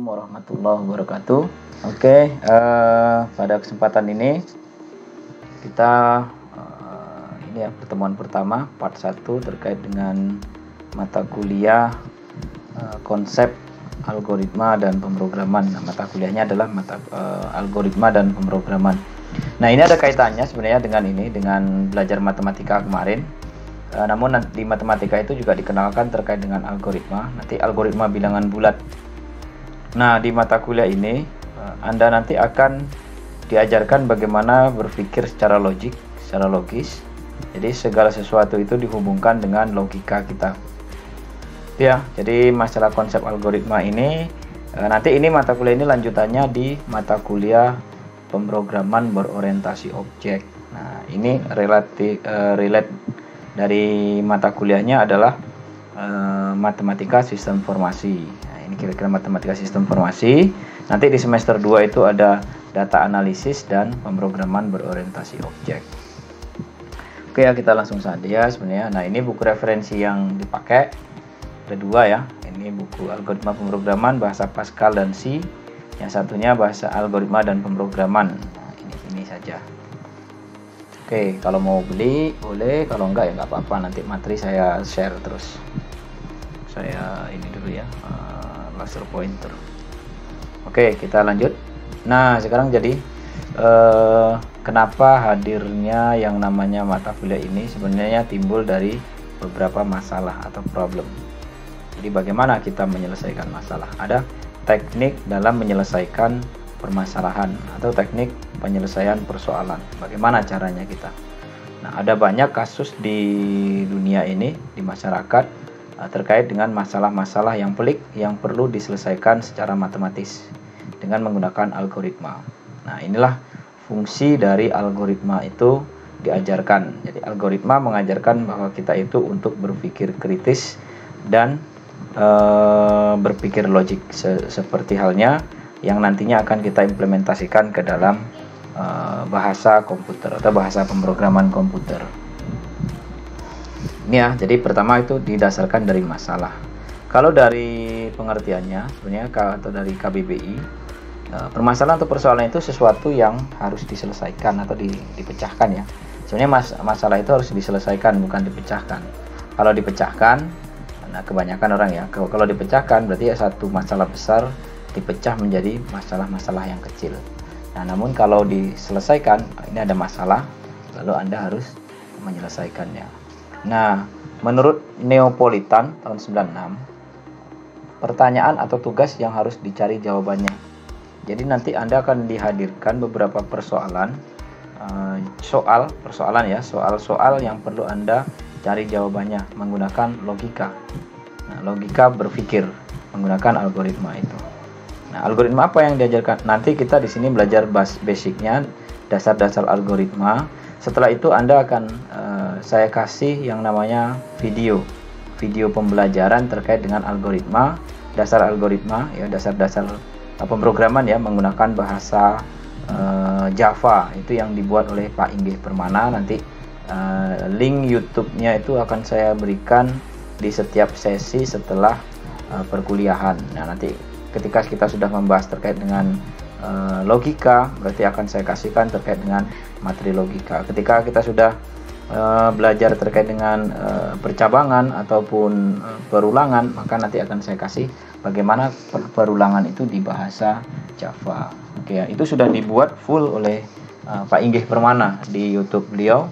warahmatullahi wabarakatuh. Pada kesempatan ini kita ini ya pertemuan pertama part 1 terkait dengan mata kuliah konsep algoritma dan pemrograman. Nah, mata kuliahnya adalah algoritma dan pemrograman. Nah, ini ada kaitannya sebenarnya dengan belajar matematika kemarin. Namun di matematika itu juga dikenalkan terkait dengan algoritma. Nanti algoritma bilangan bulat. Nah, di mata kuliah ini Anda nanti akan diajarkan bagaimana berpikir secara logis. Jadi segala sesuatu itu dihubungkan dengan logika kita. Ya, jadi masalah konsep algoritma ini nanti ini mata kuliah ini lanjutannya di mata kuliah pemrograman berorientasi objek. Nah, ini relate dari mata kuliahnya adalah matematika sistem informasi. Ini kira-kira matematika sistem informasi. Nanti di semester 2 itu ada data analisis dan pemrograman berorientasi objek. Oke ya, kita langsung saja sebenarnya. Nah, ini buku referensi yang dipakai. Ada dua ya. Ini buku algoritma pemrograman bahasa Pascal dan C. Yang satunya bahasa algoritma dan pemrograman. Nah, ini saja. Oke, kalau mau beli boleh, kalau enggak ya enggak apa-apa. Nanti materi saya share terus. Saya ini dulu ya. Laser pointer. Oke, kita lanjut. Nah, sekarang jadi kenapa hadirnya yang namanya mata kuliah ini sebenarnya timbul dari beberapa masalah atau problem. Jadi bagaimana kita menyelesaikan masalah? Ada teknik dalam menyelesaikan permasalahan atau teknik penyelesaian persoalan. Bagaimana caranya kita? Nah, ada banyak kasus di dunia ini, di masyarakat terkait dengan masalah-masalah yang pelik yang perlu diselesaikan secara matematis dengan menggunakan algoritma. Nah, inilah fungsi dari algoritma itu diajarkan. Jadi algoritma mengajarkan bahwa kita itu untuk berpikir kritis dan berpikir logik seperti halnya yang nantinya akan kita implementasikan ke dalam bahasa komputer atau bahasa pemrograman komputer. Ini ya, jadi pertama itu didasarkan dari masalah. Kalau dari pengertiannya sebenarnya atau dari KBBI, permasalahan atau persoalan itu sesuatu yang harus diselesaikan atau dipecahkan ya. Sebenarnya masalah itu harus diselesaikan, bukan dipecahkan. Kalau dipecahkan, nah kebanyakan orang ya, kalau dipecahkan berarti ya satu masalah besar dipecah menjadi masalah-masalah yang kecil. Nah, namun kalau diselesaikan, ini ada masalah, lalu Anda harus menyelesaikannya. Nah, menurut Neopolitan tahun 96, pertanyaan atau tugas yang harus dicari jawabannya. Jadi nanti Anda akan dihadirkan beberapa persoalan, soal-soal yang perlu Anda cari jawabannya menggunakan logika. Nah, logika berpikir menggunakan algoritma itu. Nah, algoritma apa yang diajarkan? Nanti kita di sini belajar basicnya, dasar-dasar algoritma. Setelah itu Anda akan saya kasih yang namanya video pembelajaran terkait dengan algoritma, dasar algoritma ya, dasar-dasar pemrograman ya menggunakan bahasa Java itu yang dibuat oleh Pak Inggih Permana. Nanti link YouTube-nya itu akan saya berikan di setiap sesi setelah perkuliahan. Nah, nanti ketika kita sudah membahas terkait dengan logika, berarti akan saya kasihkan terkait dengan materi logika. Ketika kita sudah belajar terkait dengan percabangan ataupun perulangan, maka nanti akan saya kasih bagaimana perulangan itu di bahasa Java. Oke ya, itu sudah dibuat full oleh Pak Inggih Permana di YouTube beliau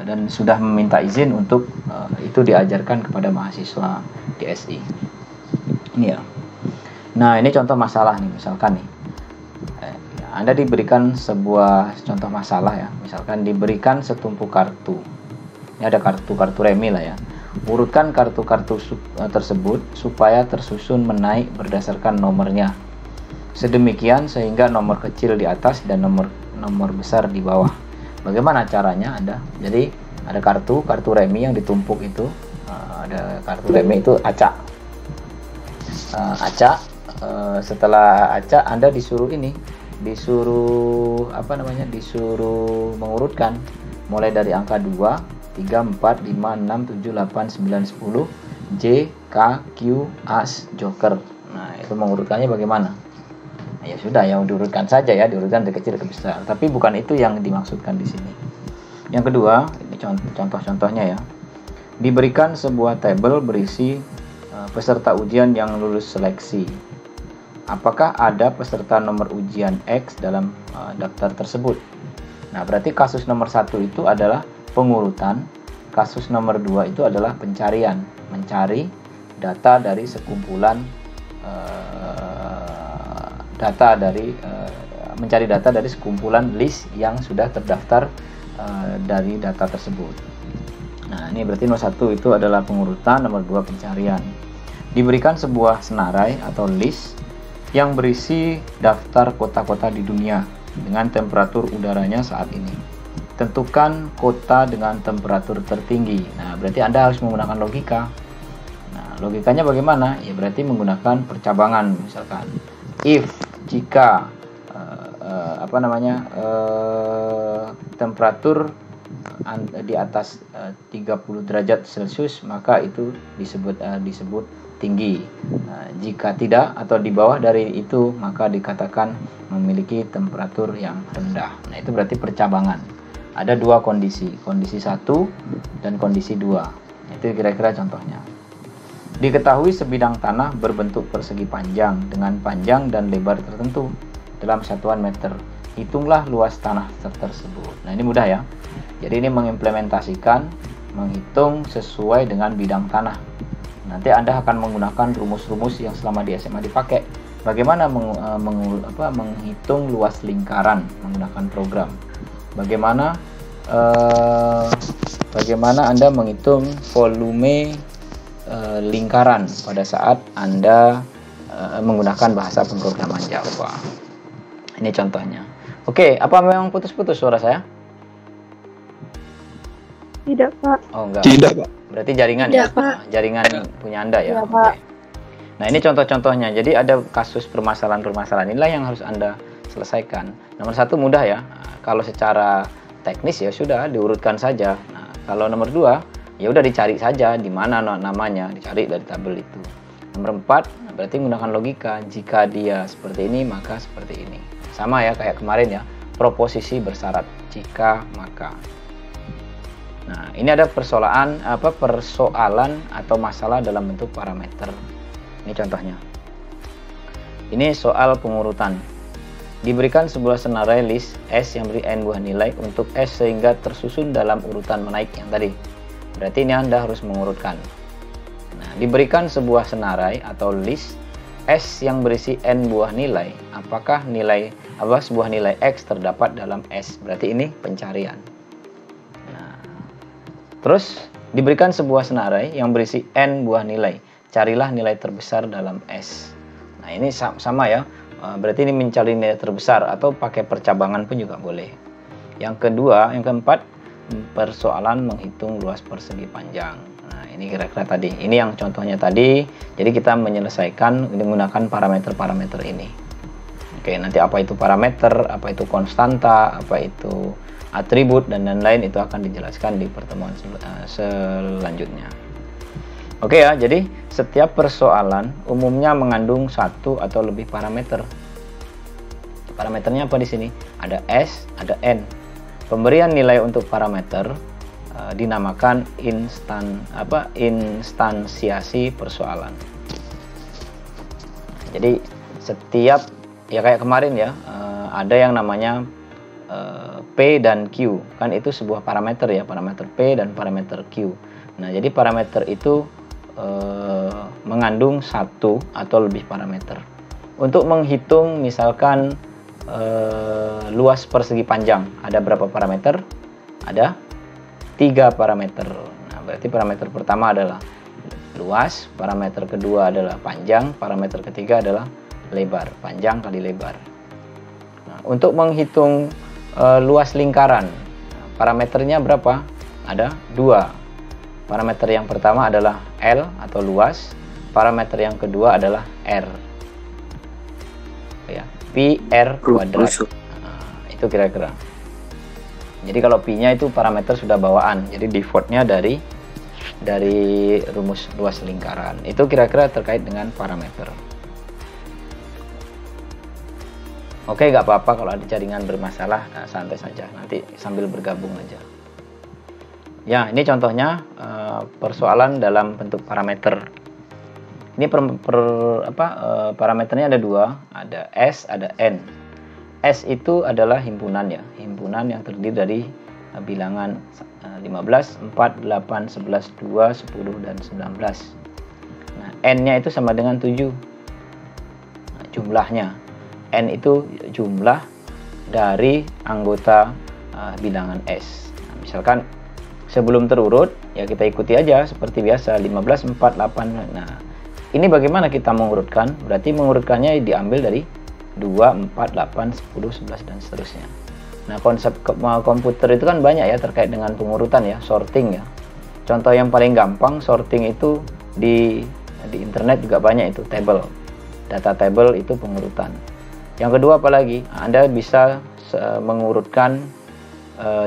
dan sudah meminta izin untuk itu diajarkan kepada mahasiswa di SI. Ini ya. Nah, ini contoh masalah nih, misalkan nih. Anda diberikan sebuah contoh masalah ya, misalkan diberikan setumpuk kartu. Ini ada kartu remi lah ya. Urutkan kartu-kartu tersebut supaya tersusun menaik berdasarkan nomornya. Sedemikian sehingga nomor kecil di atas dan nomor besar di bawah. Bagaimana caranya Anda? Jadi ada kartu remi yang ditumpuk itu. Ada kartu remi itu acak. Setelah acak Anda disuruh mengurutkan mulai dari angka 2, 3, 4, 5, 6, 7, 8, 9, 10, J, K, Q, As, Joker. Nah, itu mengurutkannya bagaimana? Nah, ya sudah, ya diurutkan saja ya, diurutkan dari kecil ke besar. Tapi bukan itu yang dimaksudkan di sini. Yang kedua, ini contoh-contohnya ya. Diberikan sebuah tabel berisi peserta ujian yang lulus seleksi. Apakah ada peserta nomor ujian X dalam daftar tersebut? Nah, berarti kasus nomor 1 itu adalah pengurutan, kasus nomor 2 itu adalah pencarian, mencari data dari sekumpulan mencari data dari sekumpulan list yang sudah terdaftar dari data tersebut. Nah, ini berarti nomor 1 itu adalah pengurutan, nomor 2 pencarian. Diberikan sebuah senarai atau list yang berisi daftar kota-kota di dunia dengan temperatur udaranya saat ini. Tentukan kota dengan temperatur tertinggi. Nah, berarti Anda harus menggunakan logika. Nah, logikanya bagaimana? Ya berarti menggunakan percabangan, misalkan if, jika temperatur di atas 30 derajat Celcius, maka itu disebut tinggi. Nah, jika tidak atau di bawah dari itu, maka dikatakan memiliki temperatur yang rendah. Nah, itu berarti percabangan. Ada dua kondisi 1 dan kondisi 2. Itu kira-kira contohnya. Diketahui sebidang tanah berbentuk persegi panjang dengan panjang dan lebar tertentu dalam satuan meter. Hitunglah luas tanah tersebut. Nah, ini mudah ya. Jadi ini mengimplementasikan, menghitung sesuai dengan bidang tanah. Nanti Anda akan menggunakan rumus-rumus yang selama di SMA dipakai. Bagaimana menghitung luas lingkaran menggunakan program. Bagaimana Anda menghitung volume lingkaran pada saat Anda menggunakan bahasa pemrograman Java. Ini contohnya. Oke, apa memang putus-putus suara saya? Tidak, Pak. Oh, enggak. Tidak, Pak. Berarti jaringan Tidak, ya? Pak. Jaringan punya Anda ya? Iya, Pak. Oke. Nah, ini contoh-contohnya. Jadi ada kasus permasalahan-permasalahan inilah yang harus Anda selesaikan. Nomor 1 mudah ya. Nah, kalau secara teknis ya sudah diurutkan saja. Nah, kalau nomor 2 ya udah dicari saja di mana namanya, dicari dari tabel itu. Nomor 4 berarti menggunakan logika. Jika dia seperti ini, maka seperti ini. Sama ya kayak kemarin ya. Proposisi bersyarat jika maka. Nah, ini ada persoalan atau masalah dalam bentuk parameter. Ini contohnya. Ini soal pengurutan. Diberikan sebuah senarai list S yang beri n buah nilai untuk S sehingga tersusun dalam urutan menaik yang tadi. Berarti ini Anda harus mengurutkan. Nah, diberikan sebuah senarai atau list S yang berisi n buah nilai. Apakah sebuah nilai X terdapat dalam S? Berarti ini pencarian. Terus diberikan sebuah senarai yang berisi n buah nilai. Carilah nilai terbesar dalam S. Nah, ini sama ya. Berarti ini mencari nilai terbesar atau pakai percabangan pun juga boleh. Yang keempat, persoalan menghitung luas persegi panjang. Nah, ini kira-kira tadi. Ini yang contohnya tadi. Jadi kita menyelesaikan menggunakan parameter-parameter ini. Oke, nanti apa itu parameter, apa itu konstanta, apa itu atribut dan lain-lain itu akan dijelaskan di pertemuan selanjutnya. Oke ya, jadi setiap persoalan umumnya mengandung satu atau lebih parameter. Parameternya apa di sini? Ada S, ada N. Pemberian nilai untuk parameter dinamakan instansiasi persoalan. Jadi setiap ya kayak kemarin ya, ada yang namanya P dan Q, kan itu sebuah parameter ya, parameter P dan parameter Q. Nah, jadi parameter itu mengandung satu atau lebih parameter. Untuk menghitung misalkan luas persegi panjang, ada berapa parameter? Ada 3 parameter. Nah, berarti parameter pertama adalah luas, parameter kedua adalah panjang, parameter ketiga adalah lebar, panjang kali lebar. Nah, untuk menghitung luas lingkaran, parameternya berapa? Ada 2. Parameter yang pertama adalah L atau luas, parameter yang kedua adalah R. Ya, Pi R kuadrat. Nah, itu kira-kira. Jadi kalau Pi-nya itu parameter sudah bawaan, jadi defaultnya dari rumus luas lingkaran. Itu kira-kira terkait dengan parameter. Oke, nggak apa-apa kalau ada jaringan bermasalah, santai saja, nanti sambil bergabung aja. Ya, ini contohnya persoalan dalam bentuk parameter. Ini parameternya ada dua, ada S, ada N. S itu adalah himpunan ya, himpunan yang terdiri dari bilangan 15, 4, 8, 11, 2, 10, dan 19. Nah, N-nya itu sama dengan 7. Nah, jumlahnya. N itu jumlah dari anggota bilangan S. Nah, misalkan sebelum terurut, ya kita ikuti aja seperti biasa, 15, 4, 8. Nah, ini bagaimana kita mengurutkan? Berarti mengurutkannya diambil dari 2, 4, 8, 10, 11, dan seterusnya. Nah, konsep komputer itu kan banyak ya terkait dengan pengurutan ya, sorting ya. Contoh yang paling gampang sorting itu di internet juga banyak itu, table. Data table itu pengurutan. Yang kedua apalagi? Anda bisa mengurutkan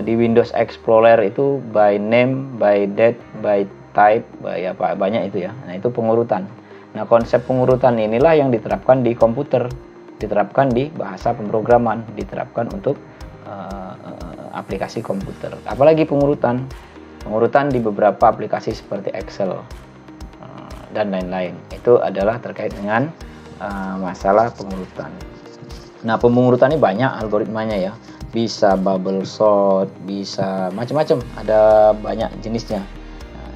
di Windows Explorer itu by name, by date, by type, by apa banyak itu ya. Nah, itu pengurutan. Nah, konsep pengurutan inilah yang diterapkan di komputer, diterapkan di bahasa pemrograman, diterapkan untuk aplikasi komputer. Apalagi pengurutan di beberapa aplikasi seperti Excel dan lain-lain. Itu adalah terkait dengan masalah pengurutan. Nah, pengurutan ini banyak algoritmanya ya. Bisa bubble sort, bisa macam-macam, ada banyak jenisnya. Nah,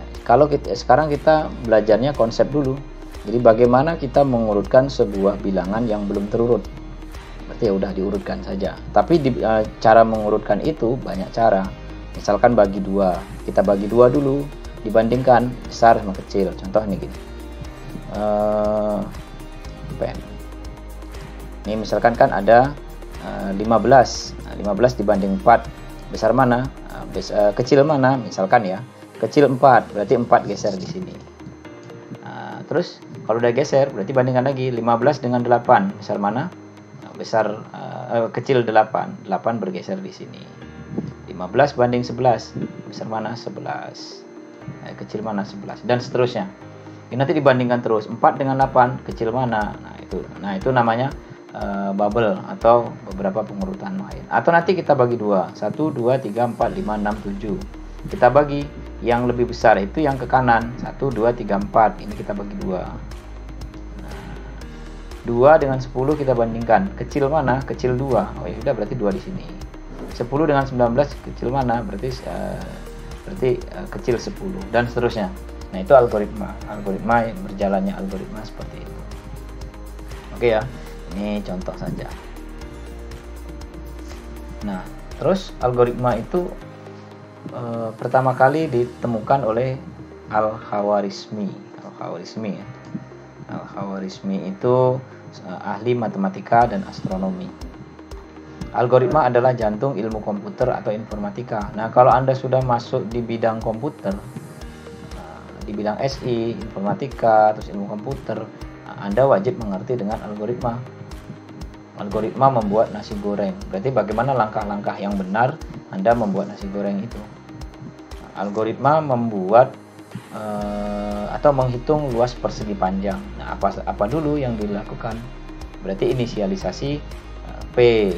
sekarang kita belajarnya konsep dulu. Jadi bagaimana kita mengurutkan sebuah bilangan yang belum terurut. Berarti ya udah diurutkan saja. Tapi cara mengurutkan itu banyak cara. Misalkan bagi dua. Kita bagi dua dulu, dibandingkan besar sama kecil. Contoh ini gini. Pen. Ini misalkan kan ada 15. Nah, 15 dibanding 4. Besar mana? Kecil mana? Misalkan ya. Kecil 4, berarti 4 geser di sini. Terus kalau udah geser berarti bandingkan lagi 15 dengan 8. Besar mana? Kecil 8. 8 bergeser di sini. 15 banding 11. Besar mana? 11. Kecil mana? 11. Dan seterusnya. Ini nanti dibandingkan terus. 4 dengan 8. Kecil mana? Nah, itu namanya bubble atau beberapa pengurutan lain. Atau nanti kita bagi dua. 1, 2, 3, 4, 5, 6, 7. Kita bagi yang lebih besar itu yang ke kanan. 1, 2, 3, 4. Ini kita bagi dua. Nah, 2 dengan 10 kita bandingkan. Kecil mana? Kecil 2. Oh ya udah, berarti 2 di sini. 10 dengan 19 kecil mana? Berarti kecil 10 dan seterusnya. Nah, itu algoritma berjalannya algoritma seperti itu. Oke ya. Ini contoh saja. Nah, terus algoritma itu pertama kali ditemukan oleh Al-Khawarizmi ya. Al-Khawarizmi itu ahli matematika dan astronomi. Algoritma adalah jantung ilmu komputer atau informatika. Nah, kalau Anda sudah masuk di bidang komputer, di bidang SI, informatika, terus ilmu komputer, Anda wajib mengerti dengan algoritma. Algoritma membuat nasi goreng. Berarti bagaimana langkah-langkah yang benar Anda membuat nasi goreng itu. Algoritma membuat atau menghitung luas persegi panjang. Nah, apa dulu yang dilakukan? Berarti inisialisasi P,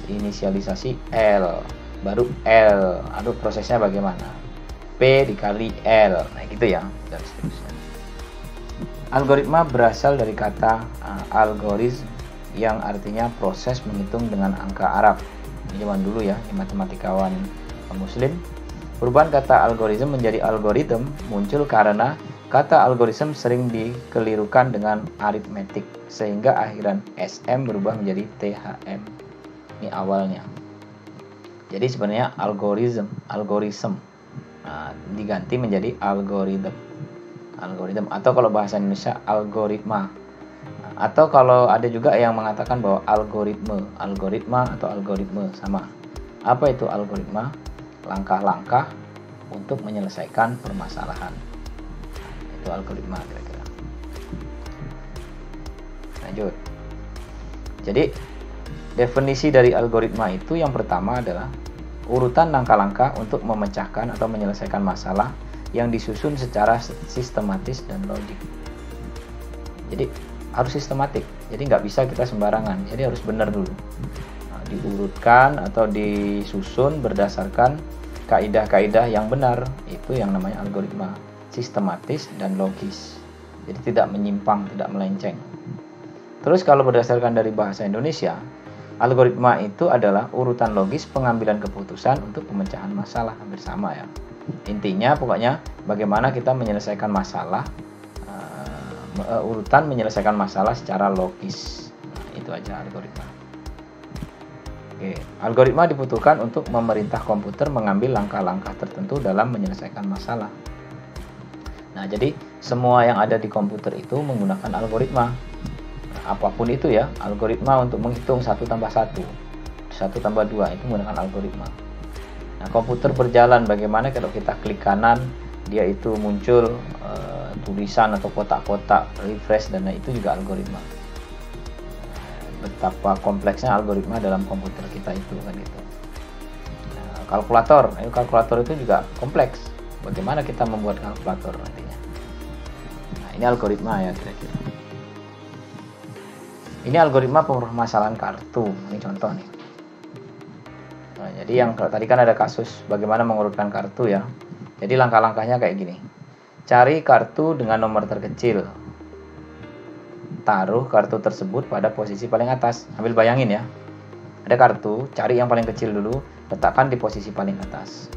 inisialisasi L, baru L. Aduh, prosesnya bagaimana? P dikali L. Nah, gitu ya, dan seterusnya. Algoritma berasal dari kata algoritm yang artinya proses menghitung dengan angka Arab. Ini zaman dulu ya, matematikawan Muslim. Perubahan kata algoritma menjadi algoritm muncul karena kata algoritma sering dikelirukan dengan aritmetik, sehingga akhiran SM berubah menjadi THM. Ini awalnya. Jadi sebenarnya algoritm diganti menjadi algoritm atau kalau bahasa Indonesia algoritma. Atau kalau ada juga yang mengatakan bahwa algoritma atau algoritme sama. Apa itu algoritma? Langkah-langkah untuk menyelesaikan permasalahan. Itu algoritma kira-kira. Lanjut. Jadi definisi dari algoritma itu yang pertama adalah urutan langkah-langkah untuk memecahkan atau menyelesaikan masalah yang disusun secara sistematis dan logik. Jadi harus sistematik. Jadi nggak bisa kita sembarangan, jadi harus benar dulu. Nah, diurutkan atau disusun berdasarkan kaidah-kaidah yang benar, itu yang namanya algoritma, sistematis dan logis. Jadi tidak menyimpang, tidak melenceng. Terus kalau berdasarkan dari bahasa Indonesia, algoritma itu adalah urutan logis pengambilan keputusan untuk pemecahan masalah, hampir sama ya. Intinya pokoknya bagaimana kita menyelesaikan masalah, urutan menyelesaikan masalah secara logis. Nah, itu aja algoritma. Oke, algoritma dibutuhkan untuk memerintah komputer mengambil langkah-langkah tertentu dalam menyelesaikan masalah. Nah, jadi semua yang ada di komputer itu menggunakan algoritma. Nah, apapun itu ya, algoritma untuk menghitung 1 tambah 1, 1 tambah 2 itu menggunakan algoritma. Nah, komputer berjalan bagaimana kalau kita klik kanan, dia itu muncul tulisan atau kotak-kotak, refresh, dan itu juga algoritma. Betapa kompleksnya algoritma dalam komputer kita itu kan gitu. Nah, kalkulator itu juga kompleks. Bagaimana kita membuat kalkulator nantinya? Nah, ini algoritma ya kira-kira. Ini algoritma permasalahan kartu. Ini contoh nih. Nah, jadi yang tadi kan ada kasus bagaimana mengurutkan kartu ya. Jadi langkah-langkahnya kayak gini. Cari kartu dengan nomor terkecil. Taruh kartu tersebut pada posisi paling atas. Ambil bayangin ya. Ada kartu, cari yang paling kecil dulu, letakkan di posisi paling atas.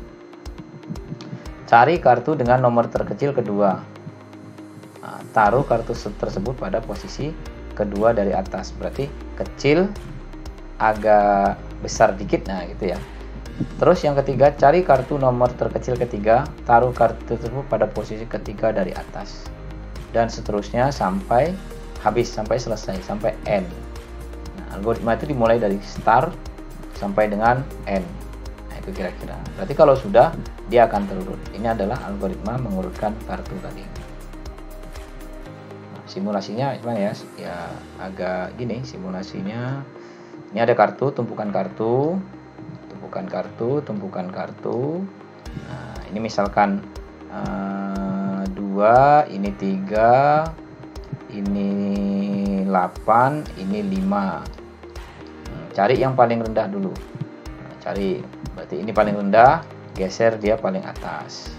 Cari kartu dengan nomor terkecil kedua. Nah, taruh kartu tersebut pada posisi kedua dari atas. Berarti kecil agak besar dikit, nah gitu ya. Terus yang ketiga, cari kartu nomor terkecil ketiga, taruh kartu tersebut pada posisi ketiga dari atas. Dan seterusnya sampai habis, sampai selesai, sampai N. Nah, algoritma itu dimulai dari start sampai dengan N. Nah, itu kira-kira. Berarti kalau sudah, dia akan terurut. Ini adalah algoritma mengurutkan kartu tadi. Nah, simulasinya gimana ya? Ya agak gini simulasinya. Ini ada kartu, tumpukan kartu. Nah, ini misalkan 2, ini 3, ini 8, ini 5. Cari yang paling rendah dulu. Nah, cari, berarti ini paling rendah, geser dia paling atas.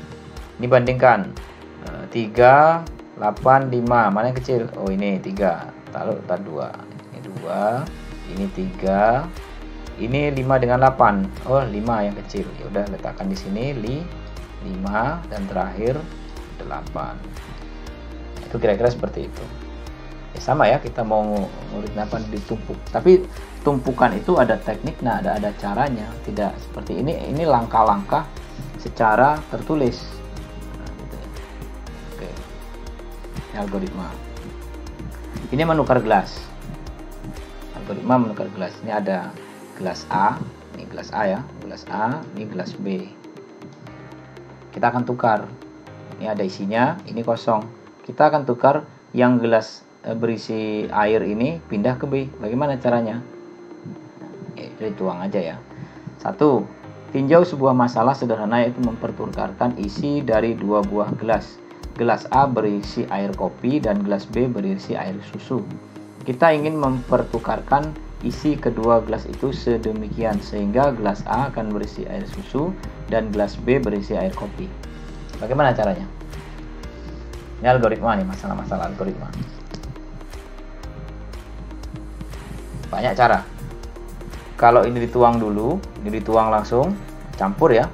Ini bandingkan 3, 8, 5, mana yang kecil? Oh ini 3, taruh 2. Ini 2, ini 3. Ini 5 dengan 8. Oh, 5 yang kecil. Ya udah letakkan di sini 5 dan terakhir 8. Itu kira-kira seperti itu. Ya, sama ya, kita mau ngurutin apa ditumpuk. Tapi tumpukan itu ada teknik, nah ada caranya. Tidak seperti ini. Ini langkah-langkah secara tertulis. Nah, gitu ya. Oke. Ini algoritma. Ini menukar gelas. Algoritma menukar gelas. Ini ada gelas A, ini gelas A ya, gelas A, ini gelas B. Kita akan tukar. Ini ada isinya, ini kosong. Kita akan tukar yang gelas berisi air ini pindah ke B. Bagaimana caranya? Jadi tuang aja ya. 1. Tinjau sebuah masalah sederhana yaitu mempertukarkan isi dari 2 buah gelas. Gelas A berisi air kopi dan gelas B berisi air susu. Kita ingin mempertukarkan isi kedua gelas itu sedemikian sehingga gelas A akan berisi air susu dan gelas B berisi air kopi. Bagaimana caranya? Ini algoritma nih, masalah-masalah algoritma. Banyak cara. Kalau ini dituang dulu, ini dituang langsung, campur ya.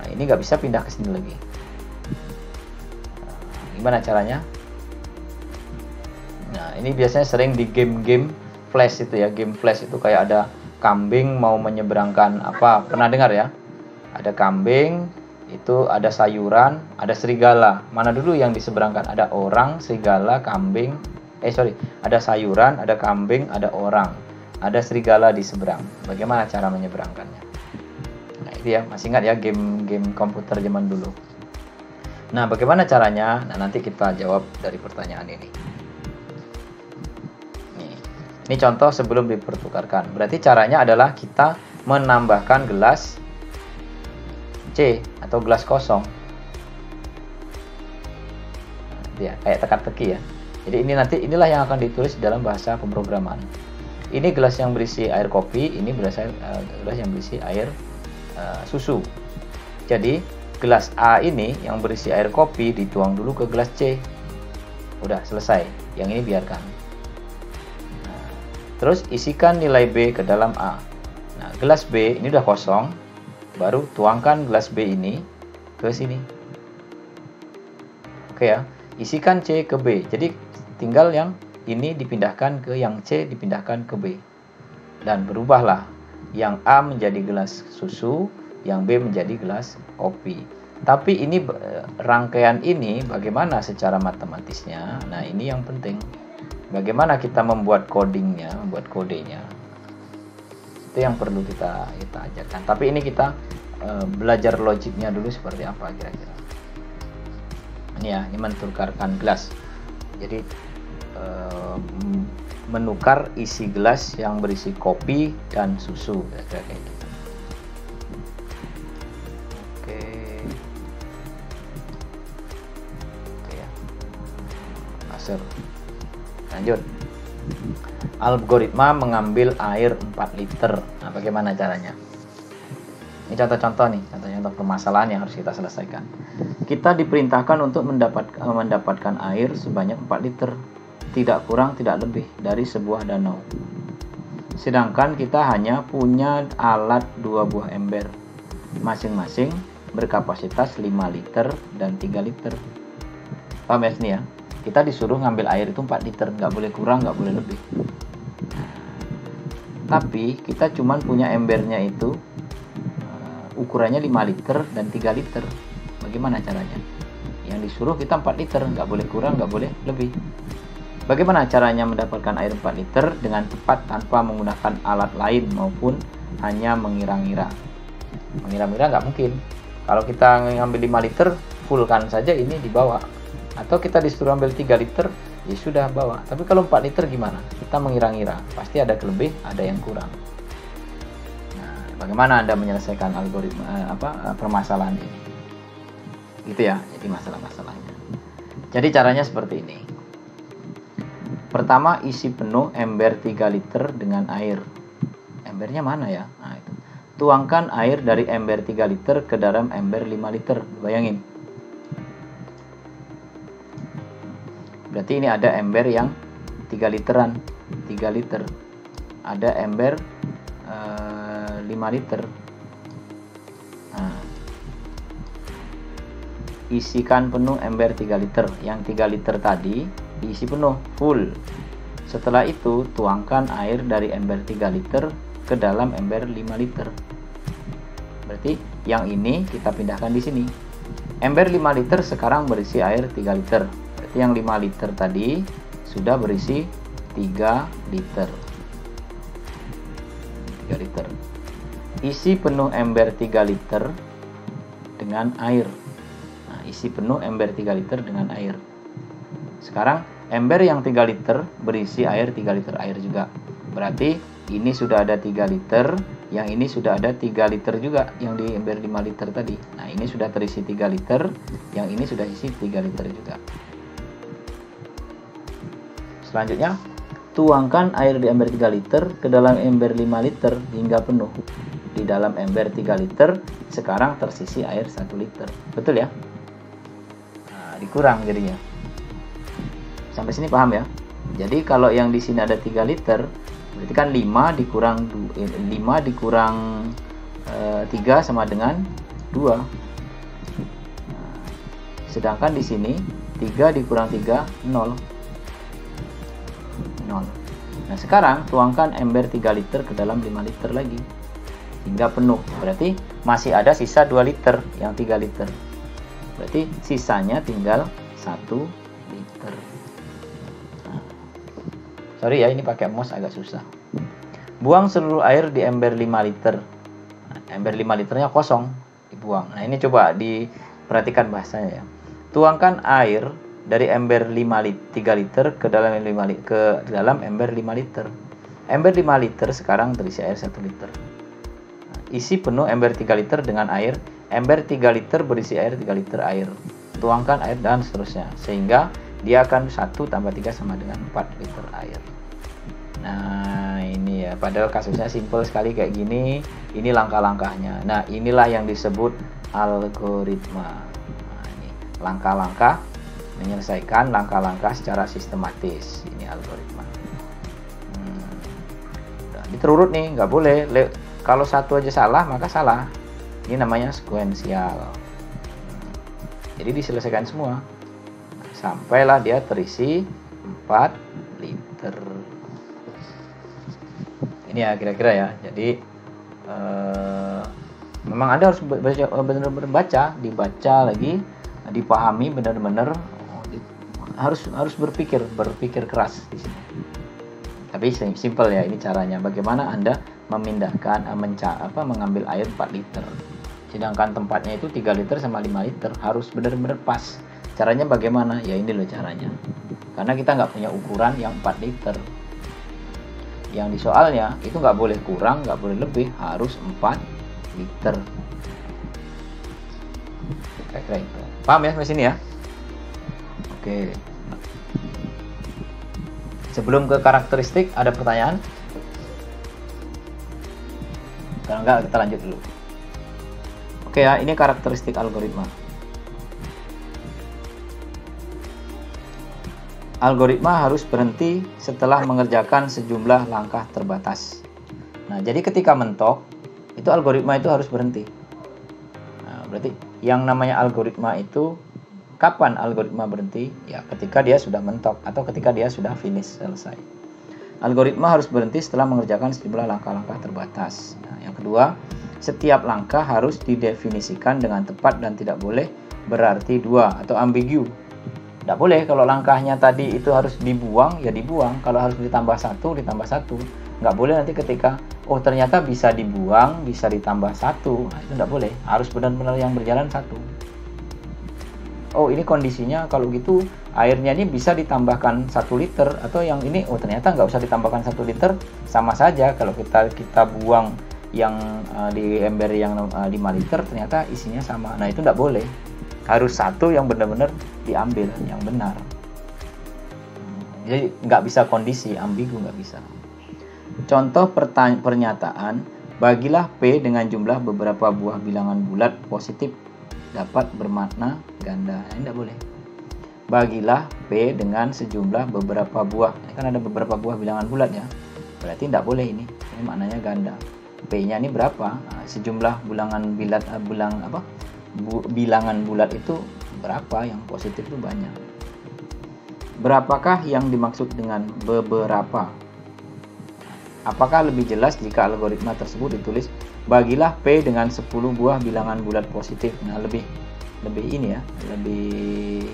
Nah, ini nggak bisa pindah ke sini lagi. Gimana caranya? Nah, ini biasanya sering di game-game flash itu ya, game flash itu kayak ada kambing mau menyeberangkan apa, pernah dengar ya? Ada kambing, itu ada sayuran, ada serigala. Mana dulu yang diseberangkan? Ada orang, serigala, kambing. Ada sayuran, ada kambing, ada orang, ada serigala di seberang. Bagaimana cara menyeberangkannya? Nah, itu ya, masih ingat ya game komputer zaman dulu. Nah, bagaimana caranya? Nah, nanti kita jawab dari pertanyaan ini. Ini contoh sebelum dipertukarkan. Berarti caranya adalah kita menambahkan gelas C atau gelas kosong. Ya, kayak teka-teki ya. Jadi inilah yang akan ditulis dalam bahasa pemrograman. Ini gelas yang berisi air kopi, ini gelas yang berisi air susu. Jadi gelas A ini yang berisi air kopi dituang dulu ke gelas C. Udah selesai. Yang ini biarkan. Nah, terus isikan nilai B ke dalam A. Nah, gelas B ini udah kosong, baru tuangkan gelas B ini ke sini. Oke ya. Isikan C ke B. Jadi tinggal yang ini dipindahkan ke yang C, dipindahkan ke B. Dan berubahlah. Yang A menjadi gelas susu, yang B menjadi gelas kopi. Tapi ini rangkaian ini bagaimana secara matematisnya? Nah, ini yang penting. Bagaimana kita membuat codingnya, membuat kodenya. Itu yang perlu kita ajarkan. Tapi ini kita belajar logiknya dulu seperti apa kira-kira. Ini ya, ini menukarkan gelas. Jadi menukar isi gelas yang berisi kopi dan susu, kayak gitu. Oke ya, masuk. Lanjut. Algoritma mengambil air 4 liter. Nah, bagaimana caranya? Ini contoh-contoh nih, contoh-contoh permasalahan yang harus kita selesaikan. Kita diperintahkan untuk mendapatkan air sebanyak 4 liter, tidak kurang tidak lebih dari sebuah danau. Sedangkan kita hanya punya alat 2 buah ember, masing-masing berkapasitas 5 liter dan 3 liter. Paham ya sini ya? Kita disuruh ngambil air itu 4 liter, nggak boleh kurang, nggak boleh lebih. Tapi kita cuma punya embernya itu ukurannya 5 liter dan 3 liter. Bagaimana caranya? Yang disuruh kita 4 liter, nggak boleh kurang, nggak boleh lebih. Bagaimana caranya mendapatkan air 4 liter dengan cepat tanpa menggunakan alat lain maupun hanya mengira-ngira? Mengira-ngira nggak mungkin. Kalau kita ngambil 5 liter, fullkan saja ini dibawa. Atau kita disuruh ambil 3 liter, ya sudah bawa. Tapi kalau 4 liter gimana? Kita mengira-ngira, pasti ada kelebih, ada yang kurang. Bagaimana Anda menyelesaikan algoritma permasalahan ini? Gitu ya, jadi masalah-masalahnya. Jadi caranya seperti ini. Pertama, isi penuh ember 3 liter dengan air. Embernya mana ya? Nah, itu. Tuangkan air dari ember 3 liter ke dalam ember 5 liter. Bayangin. Berarti ini ada ember yang 3 literan, 3 liter. Ada ember 5 liter. Nah, isikan penuh ember 3 liter. Yang 3 liter tadi diisi penuh, full. Setelah itu tuangkan air dari ember 3 liter ke dalam ember 5 liter. Berarti yang ini kita pindahkan di sini. Ember 5 liter sekarang berisi air 3 liter. Berarti yang 5 liter tadi sudah berisi 3 liter. 3 liter. Isi penuh ember 3 liter dengan air. Nah, isi penuh ember 3 liter dengan air. Sekarang ember yang 3 liter berisi air 3 liter air juga. Berarti ini sudah ada 3 liter, yang ini sudah ada 3 liter juga yang di ember 5 liter tadi. Nah, ini sudah terisi 3 liter, yang ini sudah isi 3 liter juga. Selanjutnya, tuangkan air di ember 3 liter ke dalam ember 5 liter hingga penuh. Di dalam ember 3 liter sekarang tersisi air 1 liter. Betul ya? Nah, dikurang jadinya. Sampai sini paham ya? Jadi kalau yang di sini ada 3 liter, berarti kan 5 dikurang 3 sama dengan 2. Nah, sedangkan di sini 3 dikurang 3 0. 0. Nah, sekarang tuangkan ember 3 liter ke dalam 5 liter lagi hingga penuh. Berarti masih ada sisa 2 liter yang 3 liter. Berarti sisanya tinggal 1 liter. Nah, sorry ya, ini pakai mouse agak susah. Buang seluruh air di ember 5 liter. Nah, ember 5 liternya kosong, dibuang. Nah, ini coba diperhatikan bahasanya ya. Tuangkan air dari ember 3 liter ke dalam ember 5 liter. Ember 5 liter sekarang terisi air 1 liter. Isi penuh ember 3 liter dengan air. Ember 3 liter berisi air 3 liter air. Tuangkan air dan seterusnya. Sehingga dia akan 1 tambah 3 sama dengan 4 liter air. Nah ini ya, padahal kasusnya simple sekali kayak gini. Ini langkah-langkahnya. Nah inilah yang disebut algoritma. Nah, ini langkah-langkah menyelesaikan langkah-langkah secara sistematis. Ini algoritma. Nah, diterurut nih, nggak boleh. Kalau satu aja salah maka salah. Ini namanya sekuensial. Jadi diselesaikan semua sampailah dia terisi 4 liter. Ini ya kira-kira ya. Jadi memang Anda harus benar-benar baca, dibaca lagi, dipahami benar-benar, harus berpikir keras di sini. Tapi simple ya, ini caranya. Bagaimana Anda memindahkan mengambil air 4 liter. Sedangkan tempatnya itu 3 liter sama 5 liter, harus benar-benar pas. Caranya bagaimana? Ya ini loh caranya. Karena kita nggak punya ukuran yang 4 liter. Yang di soalnya itu nggak boleh kurang, nggak boleh lebih, harus 4 liter. Kira-kira itu. Paham ya sampai sini ya? Oke. Sebelum ke karakteristik, ada pertanyaan? Kalau enggak, kita lanjut dulu. Oke ya, ini karakteristik algoritma. Algoritma harus berhenti setelah mengerjakan sejumlah langkah terbatas. Nah, jadi ketika mentok, itu algoritma itu harus berhenti. Nah, berarti yang namanya algoritma itu, kapan algoritma berhenti? Ya, ketika dia sudah mentok atau ketika dia sudah finish, selesai. Algoritma harus berhenti setelah mengerjakan sejumlah langkah-langkah terbatas. Nah, yang kedua, setiap langkah harus didefinisikan dengan tepat dan tidak boleh berarti dua atau ambigu. Tidak boleh kalau langkahnya tadi itu harus dibuang, ya dibuang. Kalau harus ditambah satu, ditambah satu. Nggak boleh nanti ketika, oh ternyata bisa dibuang, bisa ditambah satu. Nah, itu nggak boleh. Harus benar-benar yang berjalan satu. Oh ini kondisinya kalau gitu, airnya ini bisa ditambahkan 1 liter. Atau yang ini, oh ternyata nggak usah ditambahkan 1 liter. Sama saja kalau kita buang yang di ember yang 5 liter, ternyata isinya sama. Nah itu nggak boleh. Harus satu yang benar-benar diambil yang benar. Jadi nggak bisa kondisi ambigu, nggak bisa. Contoh pernyataan, bagilah P dengan jumlah beberapa buah bilangan bulat positif dapat bermakna ganda. Ini nggak boleh. Bagilah P dengan sejumlah beberapa buah. Ini kan ada beberapa buah bilangan bulat ya. Berarti nggak boleh ini. Ini maknanya ganda. P-nya ini berapa? Nah, sejumlah bilangan bulat itu berapa, yang positif itu banyak. Berapakah yang dimaksud dengan beberapa? Apakah lebih jelas jika algoritma tersebut ditulis bagilah P dengan 10 buah bilangan bulat positif? Nah lebih ini ya, lebih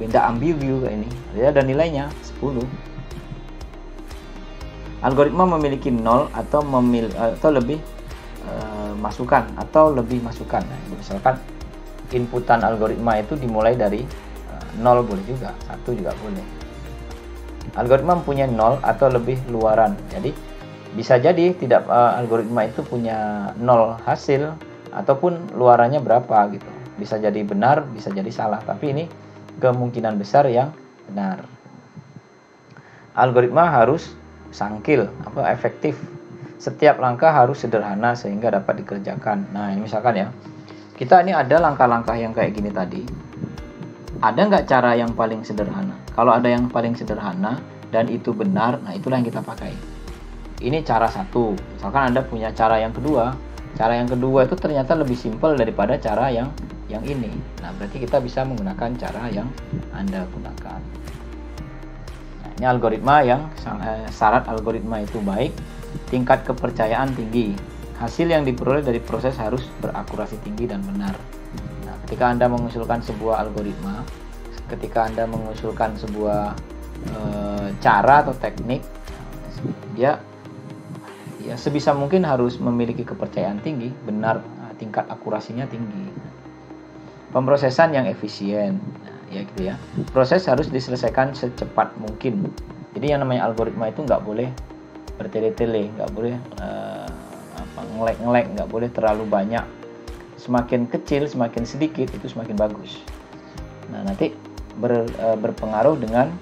tidak ambigu kayak ini. Dia ada nilainya 10. Algoritma memiliki 0 atau lebih masukan atau lebih masukan. Nah, misalkan inputan algoritma itu dimulai dari 0 boleh juga, 1 juga boleh. Algoritma mempunyai 0 atau lebih luaran. Jadi bisa jadi tidak algoritma itu punya 0 hasil ataupun luarannya berapa gitu. Bisa jadi benar, bisa jadi salah, tapi ini kemungkinan besar yang benar. Algoritma harus sangkil atau efektif. Setiap langkah harus sederhana sehingga dapat dikerjakan. Nah, ini misalkan ya, kita ini ada langkah-langkah yang kayak gini tadi. Ada nggak cara yang paling sederhana? Kalau ada yang paling sederhana dan itu benar, nah itulah yang kita pakai. Ini cara satu. Misalkan Anda punya cara yang kedua. Cara yang kedua itu ternyata lebih simpel daripada cara yang ini. Nah, berarti kita bisa menggunakan cara yang Anda gunakan. Nah, ini algoritma yang syarat algoritma itu baik. Tingkat kepercayaan tinggi. Hasil yang diperoleh dari proses harus berakurasi tinggi dan benar. Nah, ketika Anda mengusulkan sebuah algoritma, ketika Anda mengusulkan sebuah cara atau teknik, dia ya sebisa mungkin harus memiliki kepercayaan tinggi, benar, tingkat akurasinya tinggi. Pemrosesan yang efisien, nah, ya gitu ya. Proses harus diselesaikan secepat mungkin. Jadi yang namanya algoritma itu nggak boleh bertele-tele, nggak boleh ngelek-ngelek, nggak boleh terlalu banyak. Semakin kecil, semakin sedikit itu semakin bagus. Nah nanti berpengaruh dengan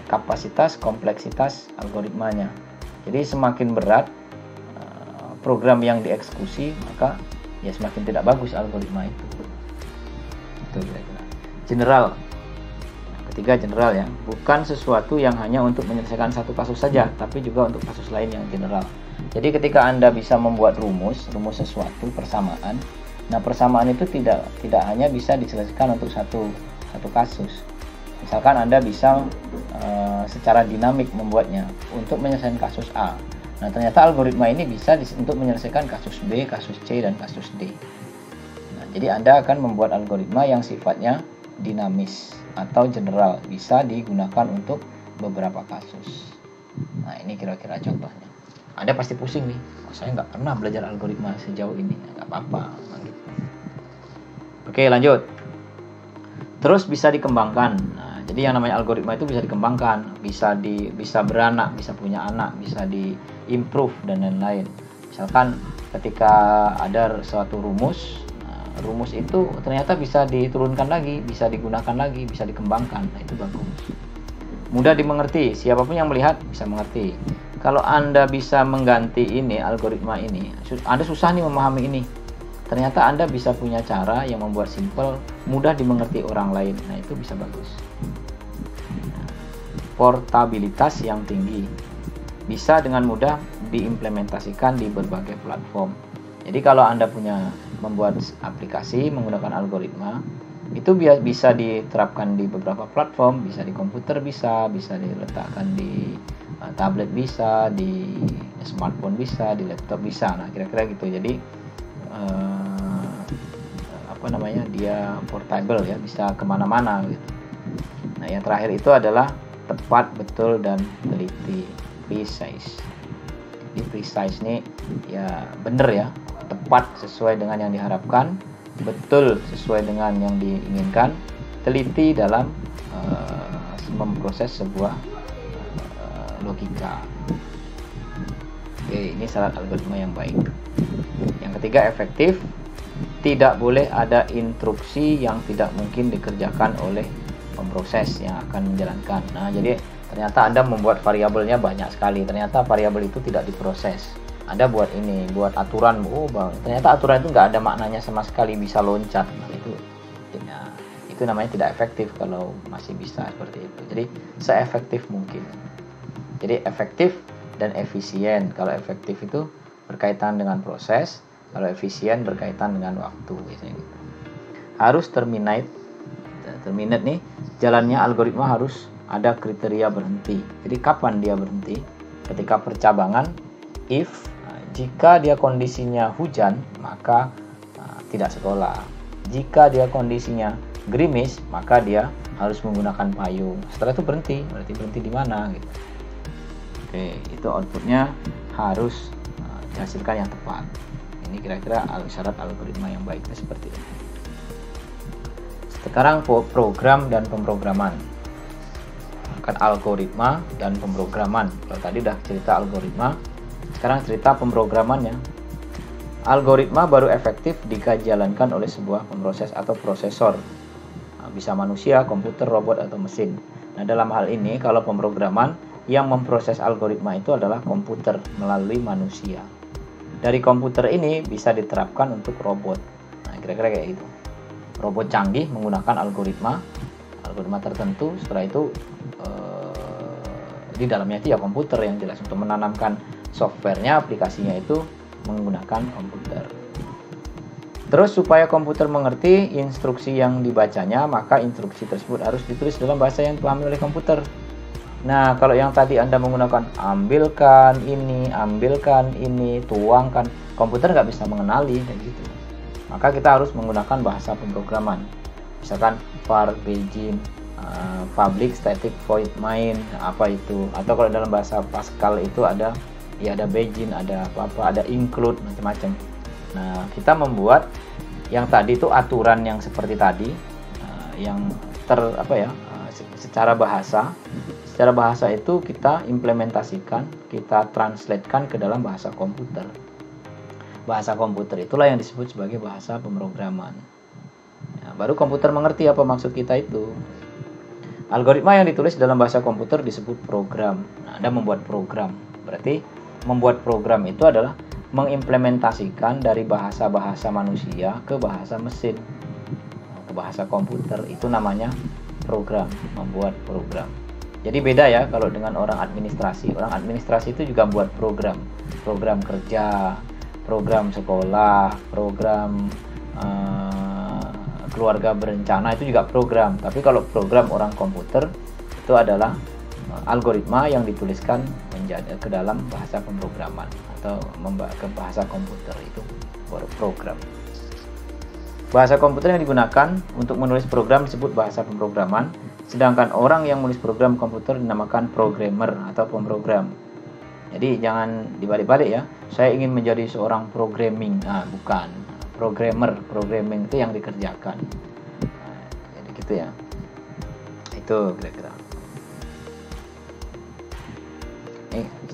kapasitas kompleksitas algoritmanya. Jadi semakin berat program yang dieksekusi, maka ya semakin tidak bagus algoritma itu. Itu kira-kira. General. Ketiga, general ya, bukan sesuatu yang hanya untuk menyelesaikan satu kasus saja, tapi juga untuk kasus lain yang general. Jadi ketika Anda bisa membuat rumus sesuatu persamaan, nah persamaan itu tidak hanya bisa diselesaikan untuk satu kasus. Misalkan Anda bisa secara dinamik membuatnya untuk menyelesaikan kasus A. Nah ternyata algoritma ini bisa untuk menyelesaikan kasus B, kasus C, dan kasus D. Nah, jadi Anda akan membuat algoritma yang sifatnya dinamis atau general, bisa digunakan untuk beberapa kasus. Nah ini kira-kira contohnya. Anda pasti pusing nih, saya nggak pernah belajar algoritma sejauh ini. Nggak apa-apa gitu. Oke, lanjut. Terus bisa dikembangkan. Nah, jadi yang namanya algoritma itu bisa dikembangkan, bisa beranak, bisa punya anak, bisa diimprove dan lain-lain. Misalkan ketika ada suatu rumus itu ternyata bisa diturunkan lagi, bisa digunakan lagi, bisa dikembangkan. Nah, itu bagus. Mudah dimengerti, siapapun yang melihat bisa mengerti. Kalau Anda bisa mengganti ini, algoritma ini, Anda susah nih memahami ini. Ternyata Anda bisa punya cara yang membuat simple, mudah dimengerti orang lain. Nah, itu bisa bagus. Portabilitas yang tinggi. Bisa dengan mudah diimplementasikan di berbagai platform. Jadi kalau Anda membuat aplikasi menggunakan algoritma, itu bisa diterapkan di beberapa platform, bisa di komputer, bisa diletakkan di tablet, bisa di smartphone, bisa di laptop, bisa. Nah kira-kira gitu. Jadi dia portable ya, bisa kemana-mana gitu. Nah yang terakhir itu adalah tepat, betul, dan teliti, precise. Di precise ini ya bener ya, tepat sesuai dengan yang diharapkan, betul sesuai dengan yang diinginkan, teliti dalam memproses sebuah logika. Oke, ini syarat algoritma yang baik. Yang ketiga, efektif. Tidak boleh ada instruksi yang tidak mungkin dikerjakan oleh pemproses yang akan menjalankan. Nah, jadi ternyata Anda membuat variabelnya banyak sekali. Ternyata variabel itu tidak diproses. Anda buat aturan, ternyata aturan itu nggak ada maknanya sama sekali, bisa loncat. Nah, itu namanya tidak efektif kalau masih bisa seperti itu. Jadi seefektif mungkin. Jadi efektif dan efisien. Kalau efektif itu berkaitan dengan proses, kalau efisien berkaitan dengan waktu, biasanya gitu. Harus terminate nih, jalannya algoritma harus ada kriteria berhenti. Jadi kapan dia berhenti? Ketika percabangan, if jika dia kondisinya hujan, maka tidak sekolah. Jika dia kondisinya gerimis, maka dia harus menggunakan payung. Setelah itu berhenti, berarti berhenti di mana gitu. Oke, itu outputnya harus dihasilkan yang tepat. Ini kira-kira syarat algoritma yang baiknya seperti ini. Sekarang program dan pemrograman. Kan algoritma dan pemrograman. Kalau tadi udah cerita algoritma, sekarang cerita pemrogramannya. Algoritma baru efektif jika dijalankan oleh sebuah pemproses atau prosesor. Bisa manusia, komputer, robot, atau mesin. Nah, dalam hal ini kalau pemrograman yang memproses algoritma itu adalah komputer melalui manusia. Dari komputer ini bisa diterapkan untuk robot. Nah, kira-kira kayak gitu. Robot canggih menggunakan algoritma tertentu. Setelah itu di dalamnya itu ya komputer yang jelas, untuk menanamkan softwarenya, aplikasinya itu menggunakan komputer. Terus supaya komputer mengerti instruksi yang dibacanya, maka instruksi tersebut harus ditulis dalam bahasa yang dipahami oleh komputer. Nah, kalau yang tadi Anda menggunakan ambilkan ini, tuangkan, komputer nggak bisa mengenali kayak gitu. Maka kita harus menggunakan bahasa pemrograman. Misalkan var, begin, public static void main, apa itu? Atau kalau dalam bahasa Pascal itu ada begin, ada apa-apa, ada include, macam-macam. Nah, kita membuat yang tadi itu aturan yang seperti tadi, yang secara bahasa itu kita implementasikan, kita translatekan ke dalam bahasa komputer. Bahasa komputer itulah yang disebut sebagai bahasa pemrograman. Ya, baru komputer mengerti apa maksud kita itu. Algoritma yang ditulis dalam bahasa komputer disebut program. Nah, Anda membuat program. Berarti membuat program itu adalah mengimplementasikan dari bahasa-bahasa manusia ke bahasa mesin, ke bahasa komputer. Itu namanya program, membuat program. Jadi beda ya kalau dengan orang administrasi. Orang administrasi itu juga buat program. Program kerja, program sekolah, program keluarga berencana, itu juga program. Tapi kalau program orang komputer itu adalah algoritma yang dituliskan menjadi ke dalam bahasa pemrograman atau ke bahasa komputer, itu program. Bahasa komputer yang digunakan untuk menulis program disebut bahasa pemrograman, sedangkan orang yang menulis program komputer dinamakan programmer atau pemrogram. Jadi jangan dibalik-balik ya. Saya ingin menjadi seorang programming. Nah, bukan. Programming itu yang dikerjakan. Nah, jadi gitu ya. Itu kira-kira.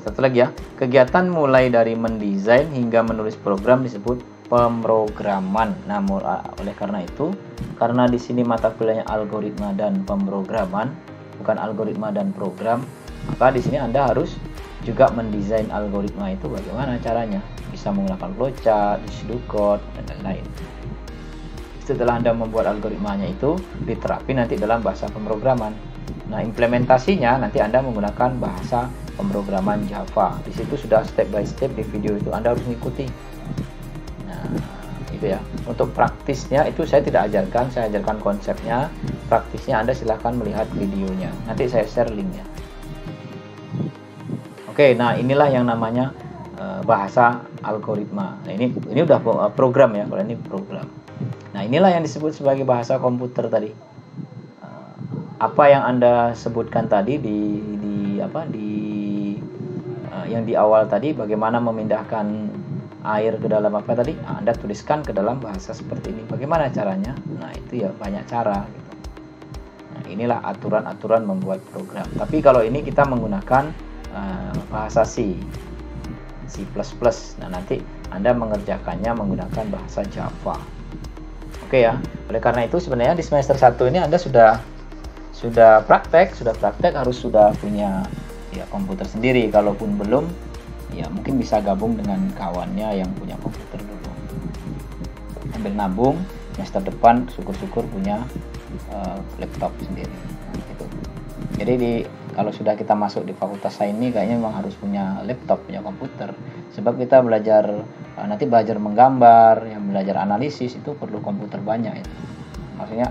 Satu lagi ya. Kegiatan mulai dari mendesain hingga menulis program disebut pemrograman. Nah, oleh karena itu, karena di sini mata kuliahnya algoritma dan pemrograman, bukan algoritma dan program, maka di sini Anda harus juga mendesain algoritma itu bagaimana caranya. Bisa menggunakan flowchart, do code, dan lain-lain. Setelah Anda membuat algoritmanya itu, diterapi nanti dalam bahasa pemrograman. Nah, implementasinya nanti Anda menggunakan bahasa pemrograman Java. Di situ sudah step by step di video itu, Anda harus mengikuti. Nah, itu ya. Untuk praktisnya itu saya tidak ajarkan, saya ajarkan konsepnya. Praktisnya Anda silahkan melihat videonya. Nanti saya share linknya. Oke, nah inilah yang namanya bahasa algoritma. Nah, ini udah program ya, kalau ini program. Nah, inilah yang disebut sebagai bahasa komputer tadi. Apa yang Anda sebutkan tadi yang di awal tadi, bagaimana memindahkan air ke dalam apa tadi? Nah, Anda tuliskan ke dalam bahasa seperti ini. Bagaimana caranya? Nah, itu ya banyak cara gitu. Nah, inilah aturan-aturan membuat program. Tapi kalau ini kita menggunakan bahasa C++. Nah, nanti Anda mengerjakannya menggunakan bahasa Java. Oke ya. Oleh karena itu sebenarnya di semester 1 ini Anda sudah praktek harus sudah punya ya komputer sendiri. Kalaupun belum, ya mungkin bisa gabung dengan kawannya yang punya komputer dulu. Ambil nabung, semester depan syukur-syukur punya laptop sendiri. Gitu. Jadi kalau sudah kita masuk di fakultas sains ini kayaknya memang harus punya laptop, punya komputer. Sebab kita nanti belajar menggambar, yang belajar analisis itu perlu komputer banyak itu. Maksudnya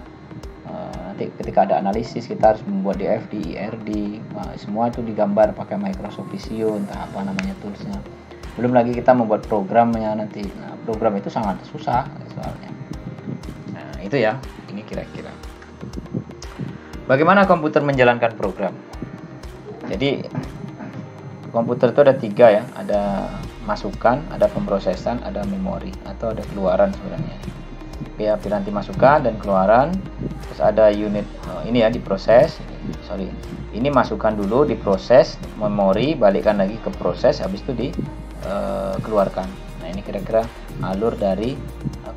nanti ketika ada analisis kita harus membuat DFD, IRD, semua itu digambar pakai Microsoft Vision, entah apa namanya toolsnya. Belum lagi kita membuat programnya nanti. Nah, program itu sangat susah soalnya. Nah, itu ya, ini kira-kira. Bagaimana komputer menjalankan program? Jadi komputer itu ada 3 ya, ada masukan, ada pemrosesan, ada memori, atau ada keluaran sebenarnya. Ya, nanti masukan dan keluaran, terus ada unit ini ya diproses. Ini masukan dulu, diproses, memori, balikkan lagi ke proses, habis itu dikeluarkan. Nah, ini kira-kira alur dari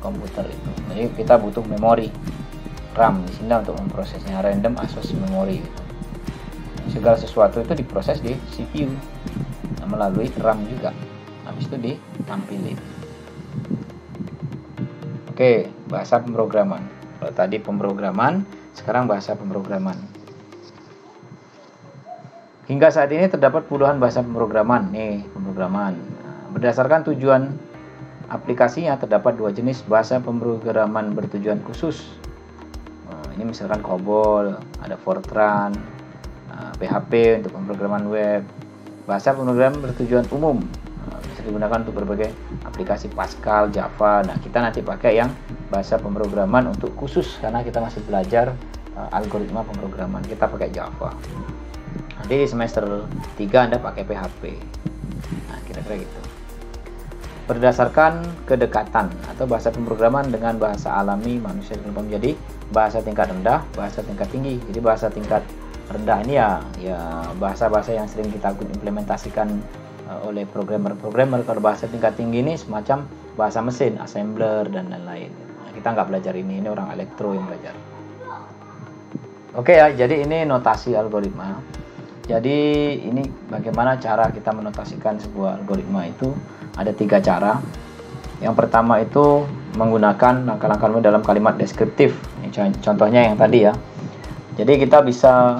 komputer itu. Jadi kita butuh memori, RAM di sini untuk memprosesnya, random access memory gitu. Segala sesuatu itu diproses di CPU melalui RAM juga, habis itu ditampilin. Oke, bahasa pemrograman. Kalau tadi pemrograman, sekarang bahasa pemrograman. Hingga saat ini terdapat puluhan bahasa pemrograman. Pemrograman. Berdasarkan tujuan aplikasinya terdapat 2 jenis bahasa pemrograman bertujuan khusus. Ini misalkan COBOL, ada Fortran, PHP untuk pemrograman web. Bahasa pemrograman bertujuan umum bisa digunakan untuk berbagai aplikasi Pascal, Java. Nah, kita nanti pakai yang bahasa pemrograman untuk khusus karena kita masih belajar algoritma pemrograman. Kita pakai Java. Nanti di semester 3 Anda pakai PHP. Nah, kira-kira gitu. Berdasarkan kedekatan atau bahasa pemrograman dengan bahasa alami manusia menjadi bahasa tingkat rendah, bahasa tingkat tinggi. Jadi bahasa tingkat rendah ini ya bahasa-bahasa yang sering kita implementasikan oleh programmer. Kalau bahasa tingkat tinggi ini semacam bahasa mesin, assembler dan lain-lain. Nah, kita nggak belajar ini orang elektro yang belajar. Oke ya, jadi ini notasi algoritma. Jadi ini bagaimana cara kita menotasikan sebuah algoritma itu ada 3 cara. Yang pertama itu menggunakan langkah-langkah dalam kalimat deskriptif. Ini contohnya yang tadi ya. Jadi kita bisa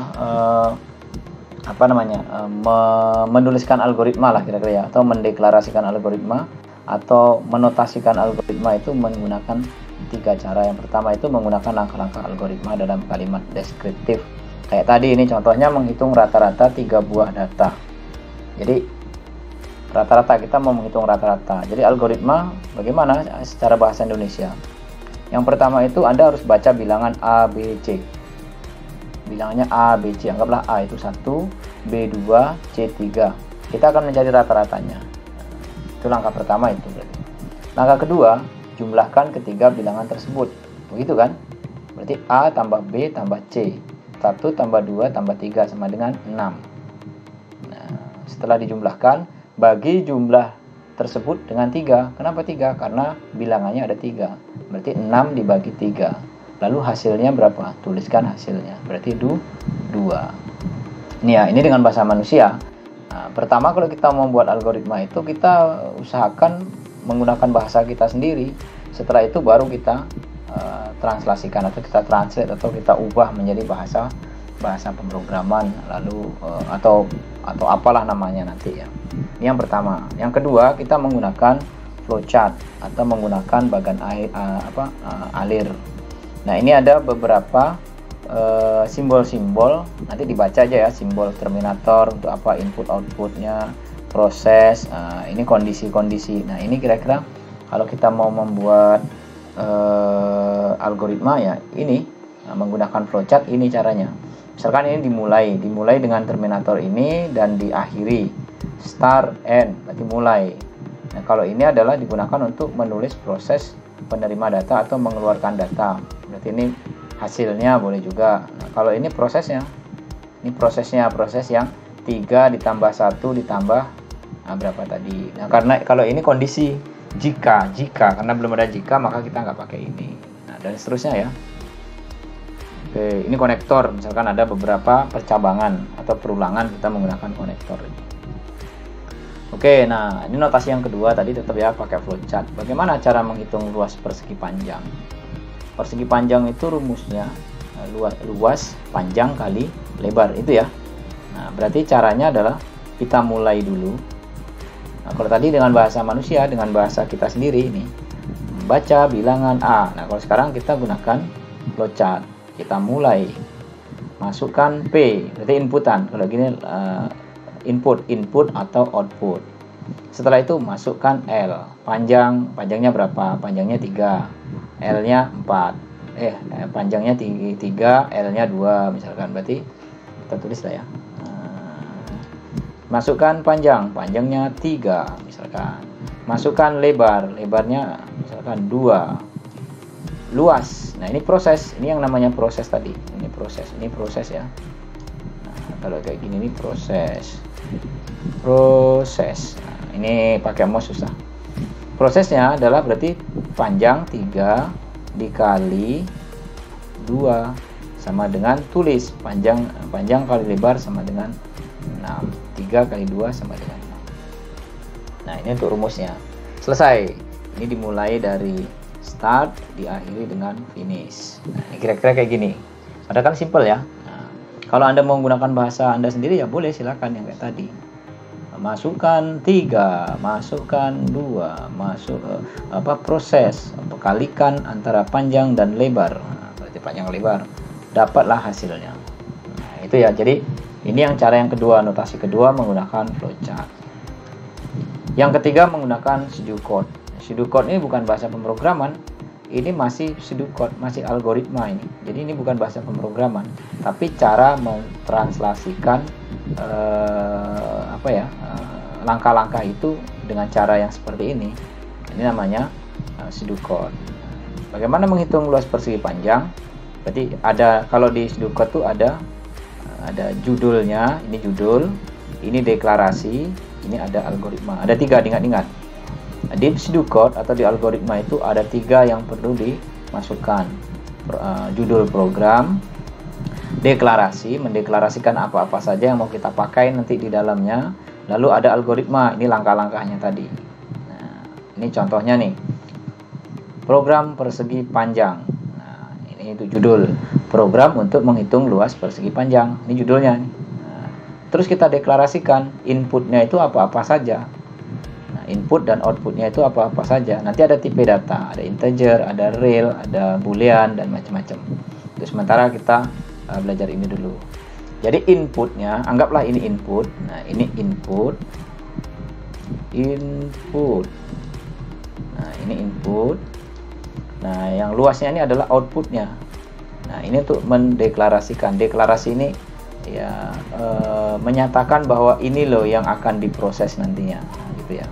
menuliskan algoritma lah kira-kira ya, atau mendeklarasikan algoritma atau menotasikan algoritma itu menggunakan 3 cara. Yang pertama itu menggunakan langkah-langkah algoritma dalam kalimat deskriptif. Kayak tadi ini contohnya menghitung rata-rata 3 buah data. Jadi rata-rata kita mau menghitung rata-rata. Jadi algoritma bagaimana secara bahasa Indonesia? Yang pertama itu Anda harus baca bilangan A, B, C. Bilangannya A, B, C. Anggaplah A itu 1, B 2, C 3. Kita akan mencari rata-ratanya. Itu langkah pertama itu berarti. Langkah kedua, jumlahkan ketiga bilangan tersebut. Begitu kan? Berarti A tambah B tambah C. 1 tambah 2 tambah 3 sama dengan 6. Nah, setelah dijumlahkan, bagi jumlah tersebut dengan 3. Kenapa 3? Karena bilangannya ada 3. Berarti 6 dibagi 3. Lalu hasilnya berapa? Tuliskan hasilnya. Berarti 2. Ini ya, ini dengan bahasa manusia. Nah, pertama kalau kita membuat algoritma itu kita usahakan menggunakan bahasa kita sendiri. Setelah itu baru kita translasikan atau kita translate atau kita ubah menjadi bahasa pemrograman lalu atau apalah namanya nanti ya. Ini yang pertama. Yang kedua, kita menggunakan flowchart atau menggunakan bagan alir. Nah, ini ada beberapa simbol-simbol, nanti dibaca aja ya, simbol terminator untuk apa, input outputnya, proses, ini kondisi-kondisi. Nah, ini kira-kira kalau kita mau membuat algoritma ya, ini menggunakan flowchart, ini caranya. Misalkan ini dimulai dengan terminator ini dan diakhiri start end, berarti mulai. Nah, kalau ini adalah digunakan untuk menulis proses penerima data atau mengeluarkan data, berarti ini hasilnya boleh juga. Nah, kalau ini prosesnya, proses yang 3 ditambah 1 ditambah berapa tadi. Nah, karena kalau ini kondisi jika karena belum ada jika maka kita nggak pakai ini. Nah, dan seterusnya ya. Oke, ini konektor, misalkan ada beberapa percabangan atau perulangan, kita menggunakan konektor ini. Oke, nah ini notasi yang kedua tadi tetap ya pakai flowchart. Bagaimana cara menghitung luas persegi panjang? Persegi panjang itu rumusnya luas panjang kali lebar itu ya. Nah, berarti caranya adalah kita mulai dulu. Nah, kalau tadi dengan bahasa manusia, dengan bahasa kita sendiri ini, baca bilangan A. Nah, kalau sekarang kita gunakan flowchart. Kita mulai masukkan P, berarti inputan. Kalau gini input atau output. Setelah itu masukkan L. Panjangnya berapa? Panjangnya 3, L-nya 4. Panjangnya 3, L-nya 2 misalkan. Berarti kita tulis lah ya. Masukkan panjangnya 3 misalkan. Masukkan lebarnya misalkan 2. Luas. Nah, ini proses. Ini yang namanya proses tadi. Ini proses ya. Nah, kalau kayak gini ini proses. Nah, ini pakai mouse susah. Prosesnya adalah berarti panjang 3 dikali 2 sama dengan tulis panjang kali lebar sama dengan 6. 3 kali 2 sama dengan 6. Nah, ini untuk rumusnya. Selesai. Ini dimulai dari start, diakhiri dengan finish. Nah, ini kira-kira kayak gini. Padahal kan simple ya. Nah, kalau Anda mau menggunakan bahasa Anda sendiri ya boleh, silakan yang kayak tadi. Masukkan 3, masukkan 2, proses, kalikan antara panjang dan lebar. Nah, berarti panjang lebar. Dapatlah hasilnya. Nah, itu ya. Jadi ini yang cara yang kedua, notasi kedua menggunakan flowchart. Yang ketiga menggunakan pseudocode. Pseudocode ini bukan bahasa pemrograman, ini masih pseudocode, masih algoritma ini. Jadi ini bukan bahasa pemrograman, tapi cara mentranslasikan langkah-langkah itu dengan cara yang seperti ini. Ini namanya pseudocode. Bagaimana menghitung luas persegi panjang? Berarti ada, kalau di pseudocode tuh ada judulnya, ini judul, ini deklarasi, ini ada algoritma. Ada 3, diingat-ingat. Di pseudocode atau di algoritma itu ada 3 yang perlu dimasukkan. Judul program, deklarasi, mendeklarasikan apa-apa saja yang mau kita pakai nanti di dalamnya. Lalu ada algoritma, ini langkah-langkahnya tadi. Nah, ini contohnya nih, program persegi panjang. Nah, ini itu judul, program untuk menghitung luas persegi panjang. Ini judulnya. Nah, terus kita deklarasikan inputnya itu apa-apa saja. Nah, input dan outputnya itu apa-apa saja. Nanti ada tipe data, ada integer, ada real, ada boolean, dan macam-macam. Terus sementara kita belajar ini dulu. Jadi inputnya, anggaplah ini input. Nah, ini input. Nah, ini input. Nah, yang luasnya ini adalah outputnya. Nah, ini untuk mendeklarasikan. Deklarasi ini ya menyatakan bahwa ini loh yang akan diproses nantinya. Nah, gitu ya.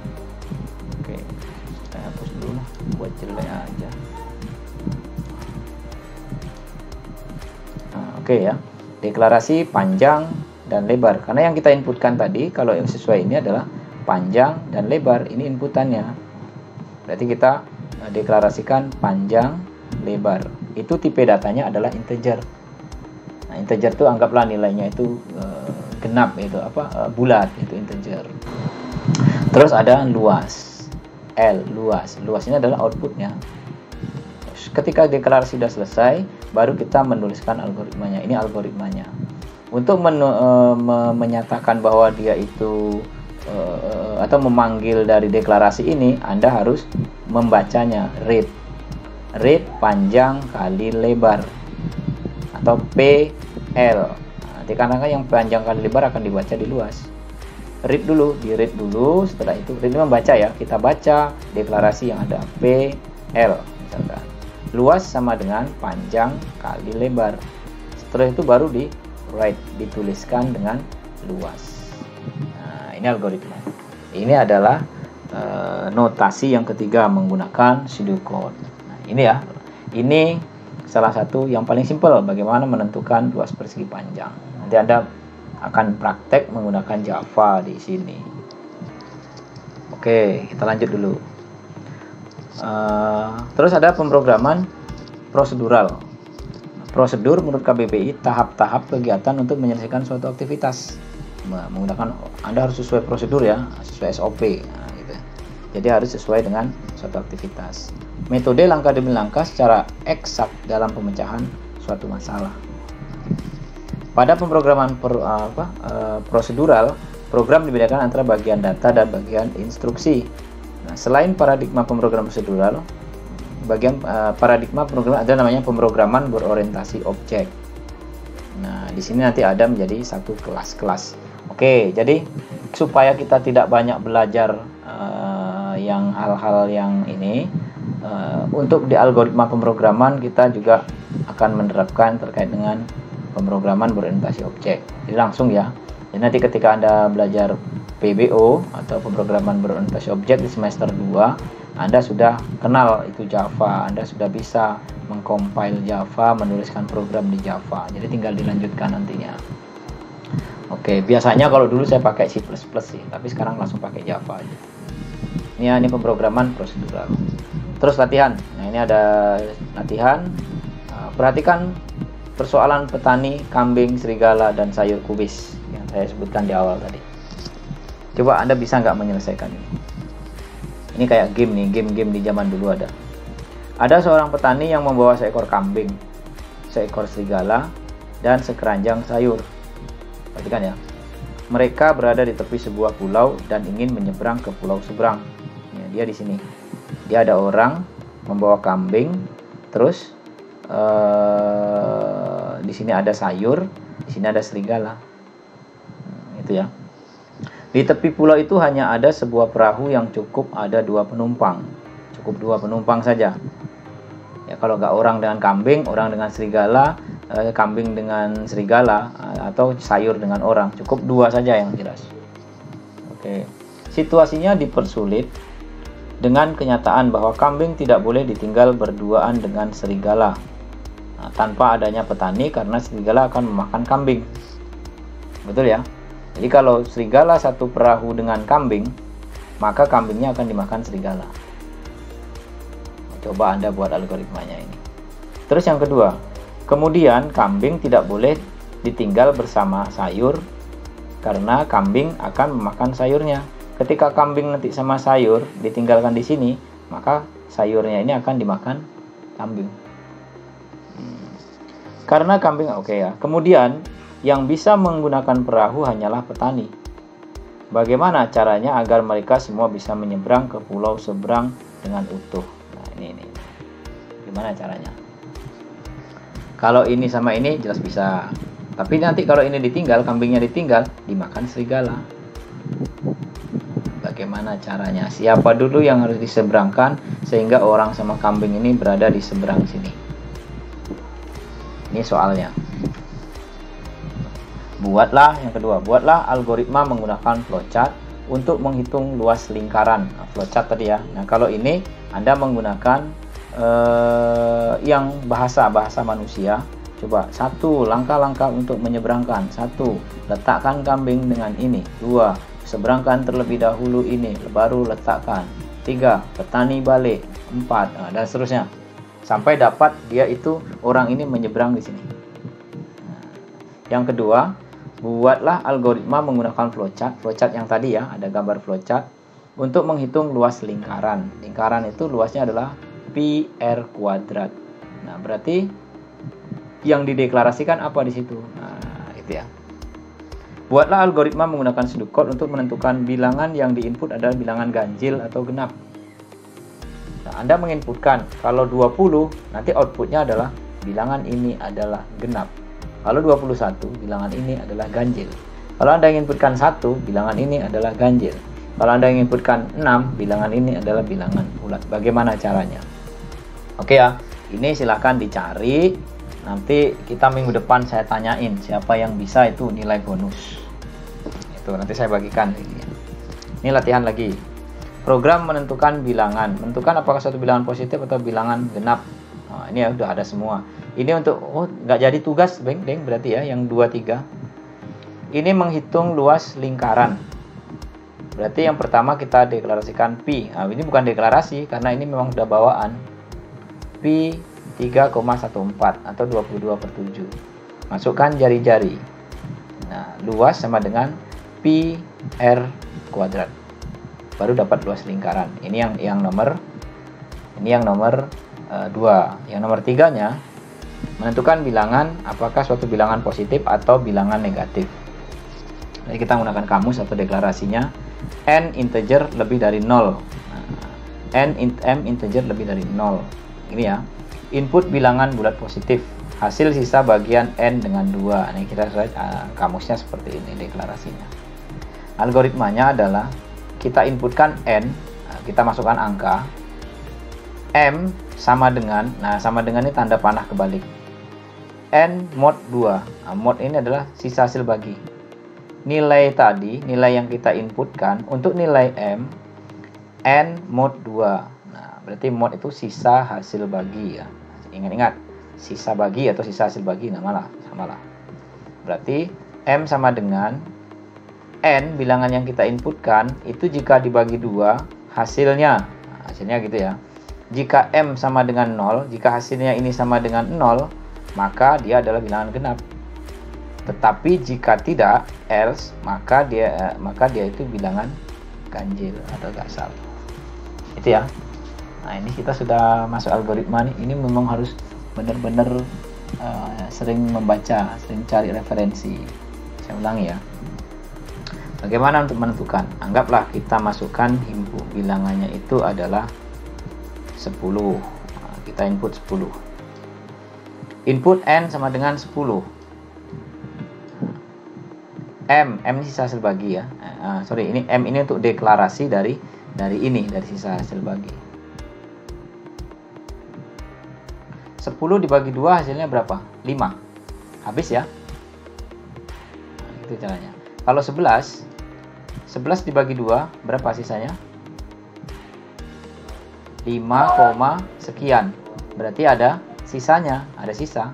Oke, kita hapus dulu lah, buat jelek aja. Nah, oke ya. Deklarasi panjang dan lebar, karena yang kita inputkan tadi kalau yang sesuai ini adalah panjang dan lebar, ini inputannya. Berarti kita deklarasikan panjang lebar. Itu tipe datanya adalah integer. Nah, integer itu anggaplah nilainya itu genap, itu bulat, itu integer. Terus ada luas, L, luas ini adalah outputnya. Ketika deklarasi sudah selesai, baru kita menuliskan algoritmanya. Ini algoritmanya. Untuk menyatakan bahwa dia itu atau memanggil dari deklarasi ini, Anda harus membacanya read panjang kali lebar atau PL. Nanti karena yang panjang kali lebar akan dibaca di luas. Read dulu. Setelah itu read membaca ya. Kita baca deklarasi yang ada PL misalkan. Luas sama dengan panjang kali lebar. Setelah itu baru di write, dituliskan dengan luas. Nah, ini algoritma. Ini adalah notasi yang ketiga menggunakan pseudocode. Nah, ini ya. Ini salah satu yang paling simpel bagaimana menentukan luas persegi panjang. Nanti Anda akan praktek menggunakan Java di sini. Oke, kita lanjut dulu. Terus ada pemrograman prosedural. Prosedur menurut KBBI tahap-tahap kegiatan untuk menyelesaikan suatu aktivitas. Menggunakan, Anda harus sesuai prosedur ya, sesuai SOP. Nah, gitu. Jadi harus sesuai dengan suatu aktivitas. Metode langkah demi langkah secara eksak dalam pemecahan suatu masalah. Pada pemrograman prosedural, program dibedakan antara bagian data dan bagian instruksi. Nah, selain paradigma pemrograman prosedural, paradigma pemrograman ada namanya pemrograman berorientasi objek. Nah, di sini nanti ada menjadi satu kelas-kelas. Oke, jadi supaya kita tidak banyak belajar yang hal-hal yang ini, untuk di algoritma pemrograman kita juga akan menerapkan terkait dengan pemrograman berorientasi objek. Jadi langsung ya. Jadi nanti ketika Anda belajar PBO atau pemrograman berorientasi objek di semester 2, Anda sudah kenal itu Java, Anda sudah bisa mengcompile Java, menuliskan program di Java. Jadi tinggal dilanjutkan nantinya. Oke, biasanya kalau dulu saya pakai C++ sih, tapi sekarang langsung pakai Java aja. Ini pemrograman prosedural. Terus latihan. Nah, ini ada latihan. Perhatikan persoalan petani, kambing, serigala, dan sayur kubis yang saya sebutkan di awal tadi. Coba Anda bisa nggak menyelesaikan ini? Ini kayak game nih, game-game di zaman dulu ada. Ada seorang petani yang membawa seekor kambing, seekor serigala, dan sekeranjang sayur. Perhatikan ya. Mereka berada di tepi sebuah pulau dan ingin menyeberang ke pulau seberang. Ya, dia di sini. Dia ada orang membawa kambing, terus di sini ada sayur, di sini ada serigala. Itu ya. Di tepi pulau itu hanya ada sebuah perahu yang cukup ada 2 penumpang. Cukup 2 penumpang saja. Ya, kalau nggak orang dengan kambing, orang dengan serigala, kambing dengan serigala, atau sayur dengan orang, cukup 2 saja yang jelas. Oke. Situasinya dipersulit dengan kenyataan bahwa kambing tidak boleh ditinggal berduaan dengan serigala. Nah, tanpa adanya petani, karena serigala akan memakan kambing. Betul ya? Jadi kalau serigala satu perahu dengan kambing, maka kambingnya akan dimakan serigala. Coba Anda buat algoritmanya ini. Terus yang kedua, kemudian kambing tidak boleh ditinggal bersama sayur karena kambing akan memakan sayurnya. Ketika kambing nanti sama sayur ditinggalkan di sini, maka sayurnya ini akan dimakan kambing. Karena kambing oke ya. Kemudian yang bisa menggunakan perahu hanyalah petani. Bagaimana caranya agar mereka semua bisa menyeberang ke pulau seberang dengan utuh? Nah, ini. Gimana caranya? Kalau ini sama ini jelas bisa. Tapi nanti kalau ini ditinggal, kambingnya ditinggal, dimakan serigala. Bagaimana caranya? Siapa dulu yang harus diseberangkan sehingga orang sama kambing ini berada di seberang sini? Ini soalnya. Yang kedua, buatlah algoritma menggunakan flowchart untuk menghitung luas lingkaran. Nah, flowchart tadi ya. Nah, kalau ini Anda menggunakan yang bahasa manusia. Coba, 1. Langkah-langkah untuk menyeberangkan. 1. Letakkan kambing dengan ini. 2. Seberangkan terlebih dahulu ini, baru letakkan. 3. Petani balik. 4. Nah, dan seterusnya. Sampai dapat dia itu orang ini menyeberang di sini. Nah, yang kedua, buatlah algoritma menggunakan flowchart. Flowchart yang tadi ya, ada gambar flowchart untuk menghitung luas lingkaran. Lingkaran itu luasnya adalah pi r kuadrat. Nah, berarti yang dideklarasikan apa di situ? Nah, itu ya. Buatlah algoritma menggunakan pseudocode untuk menentukan bilangan yang diinput adalah bilangan ganjil atau genap. Nah, Anda menginputkan kalau 20, nanti outputnya adalah bilangan ini adalah genap. Kalau 21, bilangan ini adalah ganjil. Kalau Anda inputkan 1, bilangan ini adalah ganjil. Kalau Anda inputkan 6, bilangan ini adalah bilangan bulat. Bagaimana caranya? Oke ya, ini silahkan dicari. Nanti kita minggu depan saya tanyain siapa yang bisa itu nilai bonus. Itu nanti saya bagikan ini. Ini latihan lagi. Program menentukan bilangan. Menentukan apakah suatu bilangan positif atau bilangan genap. Nah, ini ya udah ada semua. Ini untuk nggak jadi tugas, Beng, berarti ya yang 2, 3. Ini menghitung luas lingkaran. Berarti yang pertama kita deklarasikan pi. Nah, ini bukan deklarasi karena ini memang sudah bawaan. Pi 3,14 atau 22/7. Masukkan jari-jari. Nah, luas sama dengan pi r kuadrat. Baru dapat luas lingkaran. Ini yang nomor 2. Yang nomor 3-nya menentukan bilangan apakah suatu bilangan positif atau bilangan negatif. Jadi kita menggunakan kamus atau deklarasinya n integer lebih dari 0. Nah, m integer lebih dari 0. Ini ya. Input bilangan bulat positif. Hasil sisa bagian n dengan 2. Ini kita kamusnya seperti ini deklarasinya. Algoritmanya adalah kita inputkan n, kita masukkan angka. M sama dengan, sama dengan ini tanda panah kebalik. N mod 2. Nah, mod ini adalah sisa hasil bagi. Nilai tadi, nilai yang kita inputkan untuk nilai M, N mod 2. Nah, berarti mod itu sisa hasil bagi ya. Ingat-ingat, sisa bagi atau sisa hasil bagi samalah. Berarti M sama dengan N, bilangan yang kita inputkan, itu jika dibagi 2, hasilnya gitu ya. Jika M sama dengan 0, jika hasilnya ini sama dengan 0, maka dia adalah bilangan genap. Tetapi jika tidak, else, maka dia itu bilangan ganjil atau gasal. Itu ya. Nah, ini kita sudah masuk algoritma nih. Ini memang harus benar-benar sering membaca, sering cari referensi. Saya ulangi ya. Bagaimana untuk menentukan? Anggaplah kita masukkan input bilangannya itu adalah 10. Nah, kita input 10. Input N sama dengan 10. M ini sisa hasil bagi ya. Ini M ini untuk deklarasi dari sisa hasil bagi. 10 dibagi 2 hasilnya berapa? 5. Habis ya. Nah, itu caranya. Kalau 11 dibagi 2 berapa sisanya? 5, sekian. Berarti ada sisanya, ada sisa.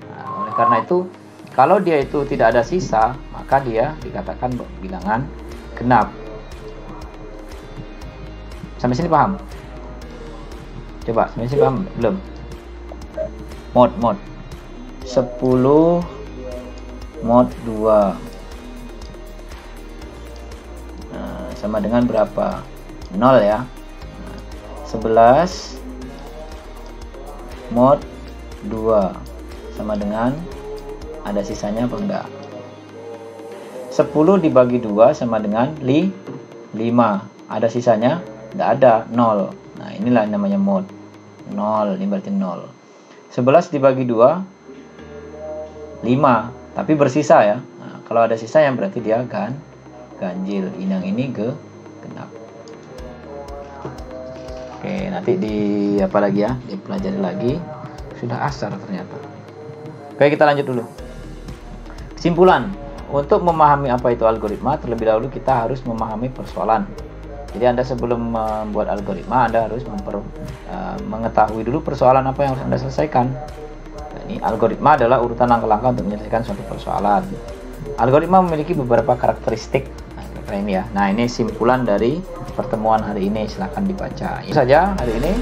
Nah, oleh karena itu, kalau dia itu tidak ada sisa, maka dia dikatakan bilangan genap. Sampai sini paham? Coba, sampai sini paham? Belum? Mod 10 mod 2. Nah, sama dengan berapa? 0 ya. Nah, 11 mod 2 sama dengan, ada sisanya apa enggak? 10 dibagi 2 sama dengan 5. Ada sisanya? Enggak ada, 0. Nah, inilah namanya mod 0, ini berarti 0. 11 dibagi 2 5, tapi bersisa ya. Nah, kalau ada sisa yang berarti dia ganjil. Yang ini genap. Oke, nanti di apa lagi ya? Dipelajari lagi. Sudah asar ternyata. Oke, kita lanjut dulu. Kesimpulan, untuk memahami apa itu algoritma, terlebih dahulu kita harus memahami persoalan. Jadi Anda sebelum membuat algoritma, Anda harus mengetahui dulu persoalan apa yang harus Anda selesaikan. Nah, ini algoritma adalah urutan langkah-langkah untuk menyelesaikan suatu persoalan. Algoritma memiliki beberapa karakteristik. Nah, ini ya. Nah, ini simpulan dari pertemuan hari ini. Silahkan dibaca. Itu saja hari ini.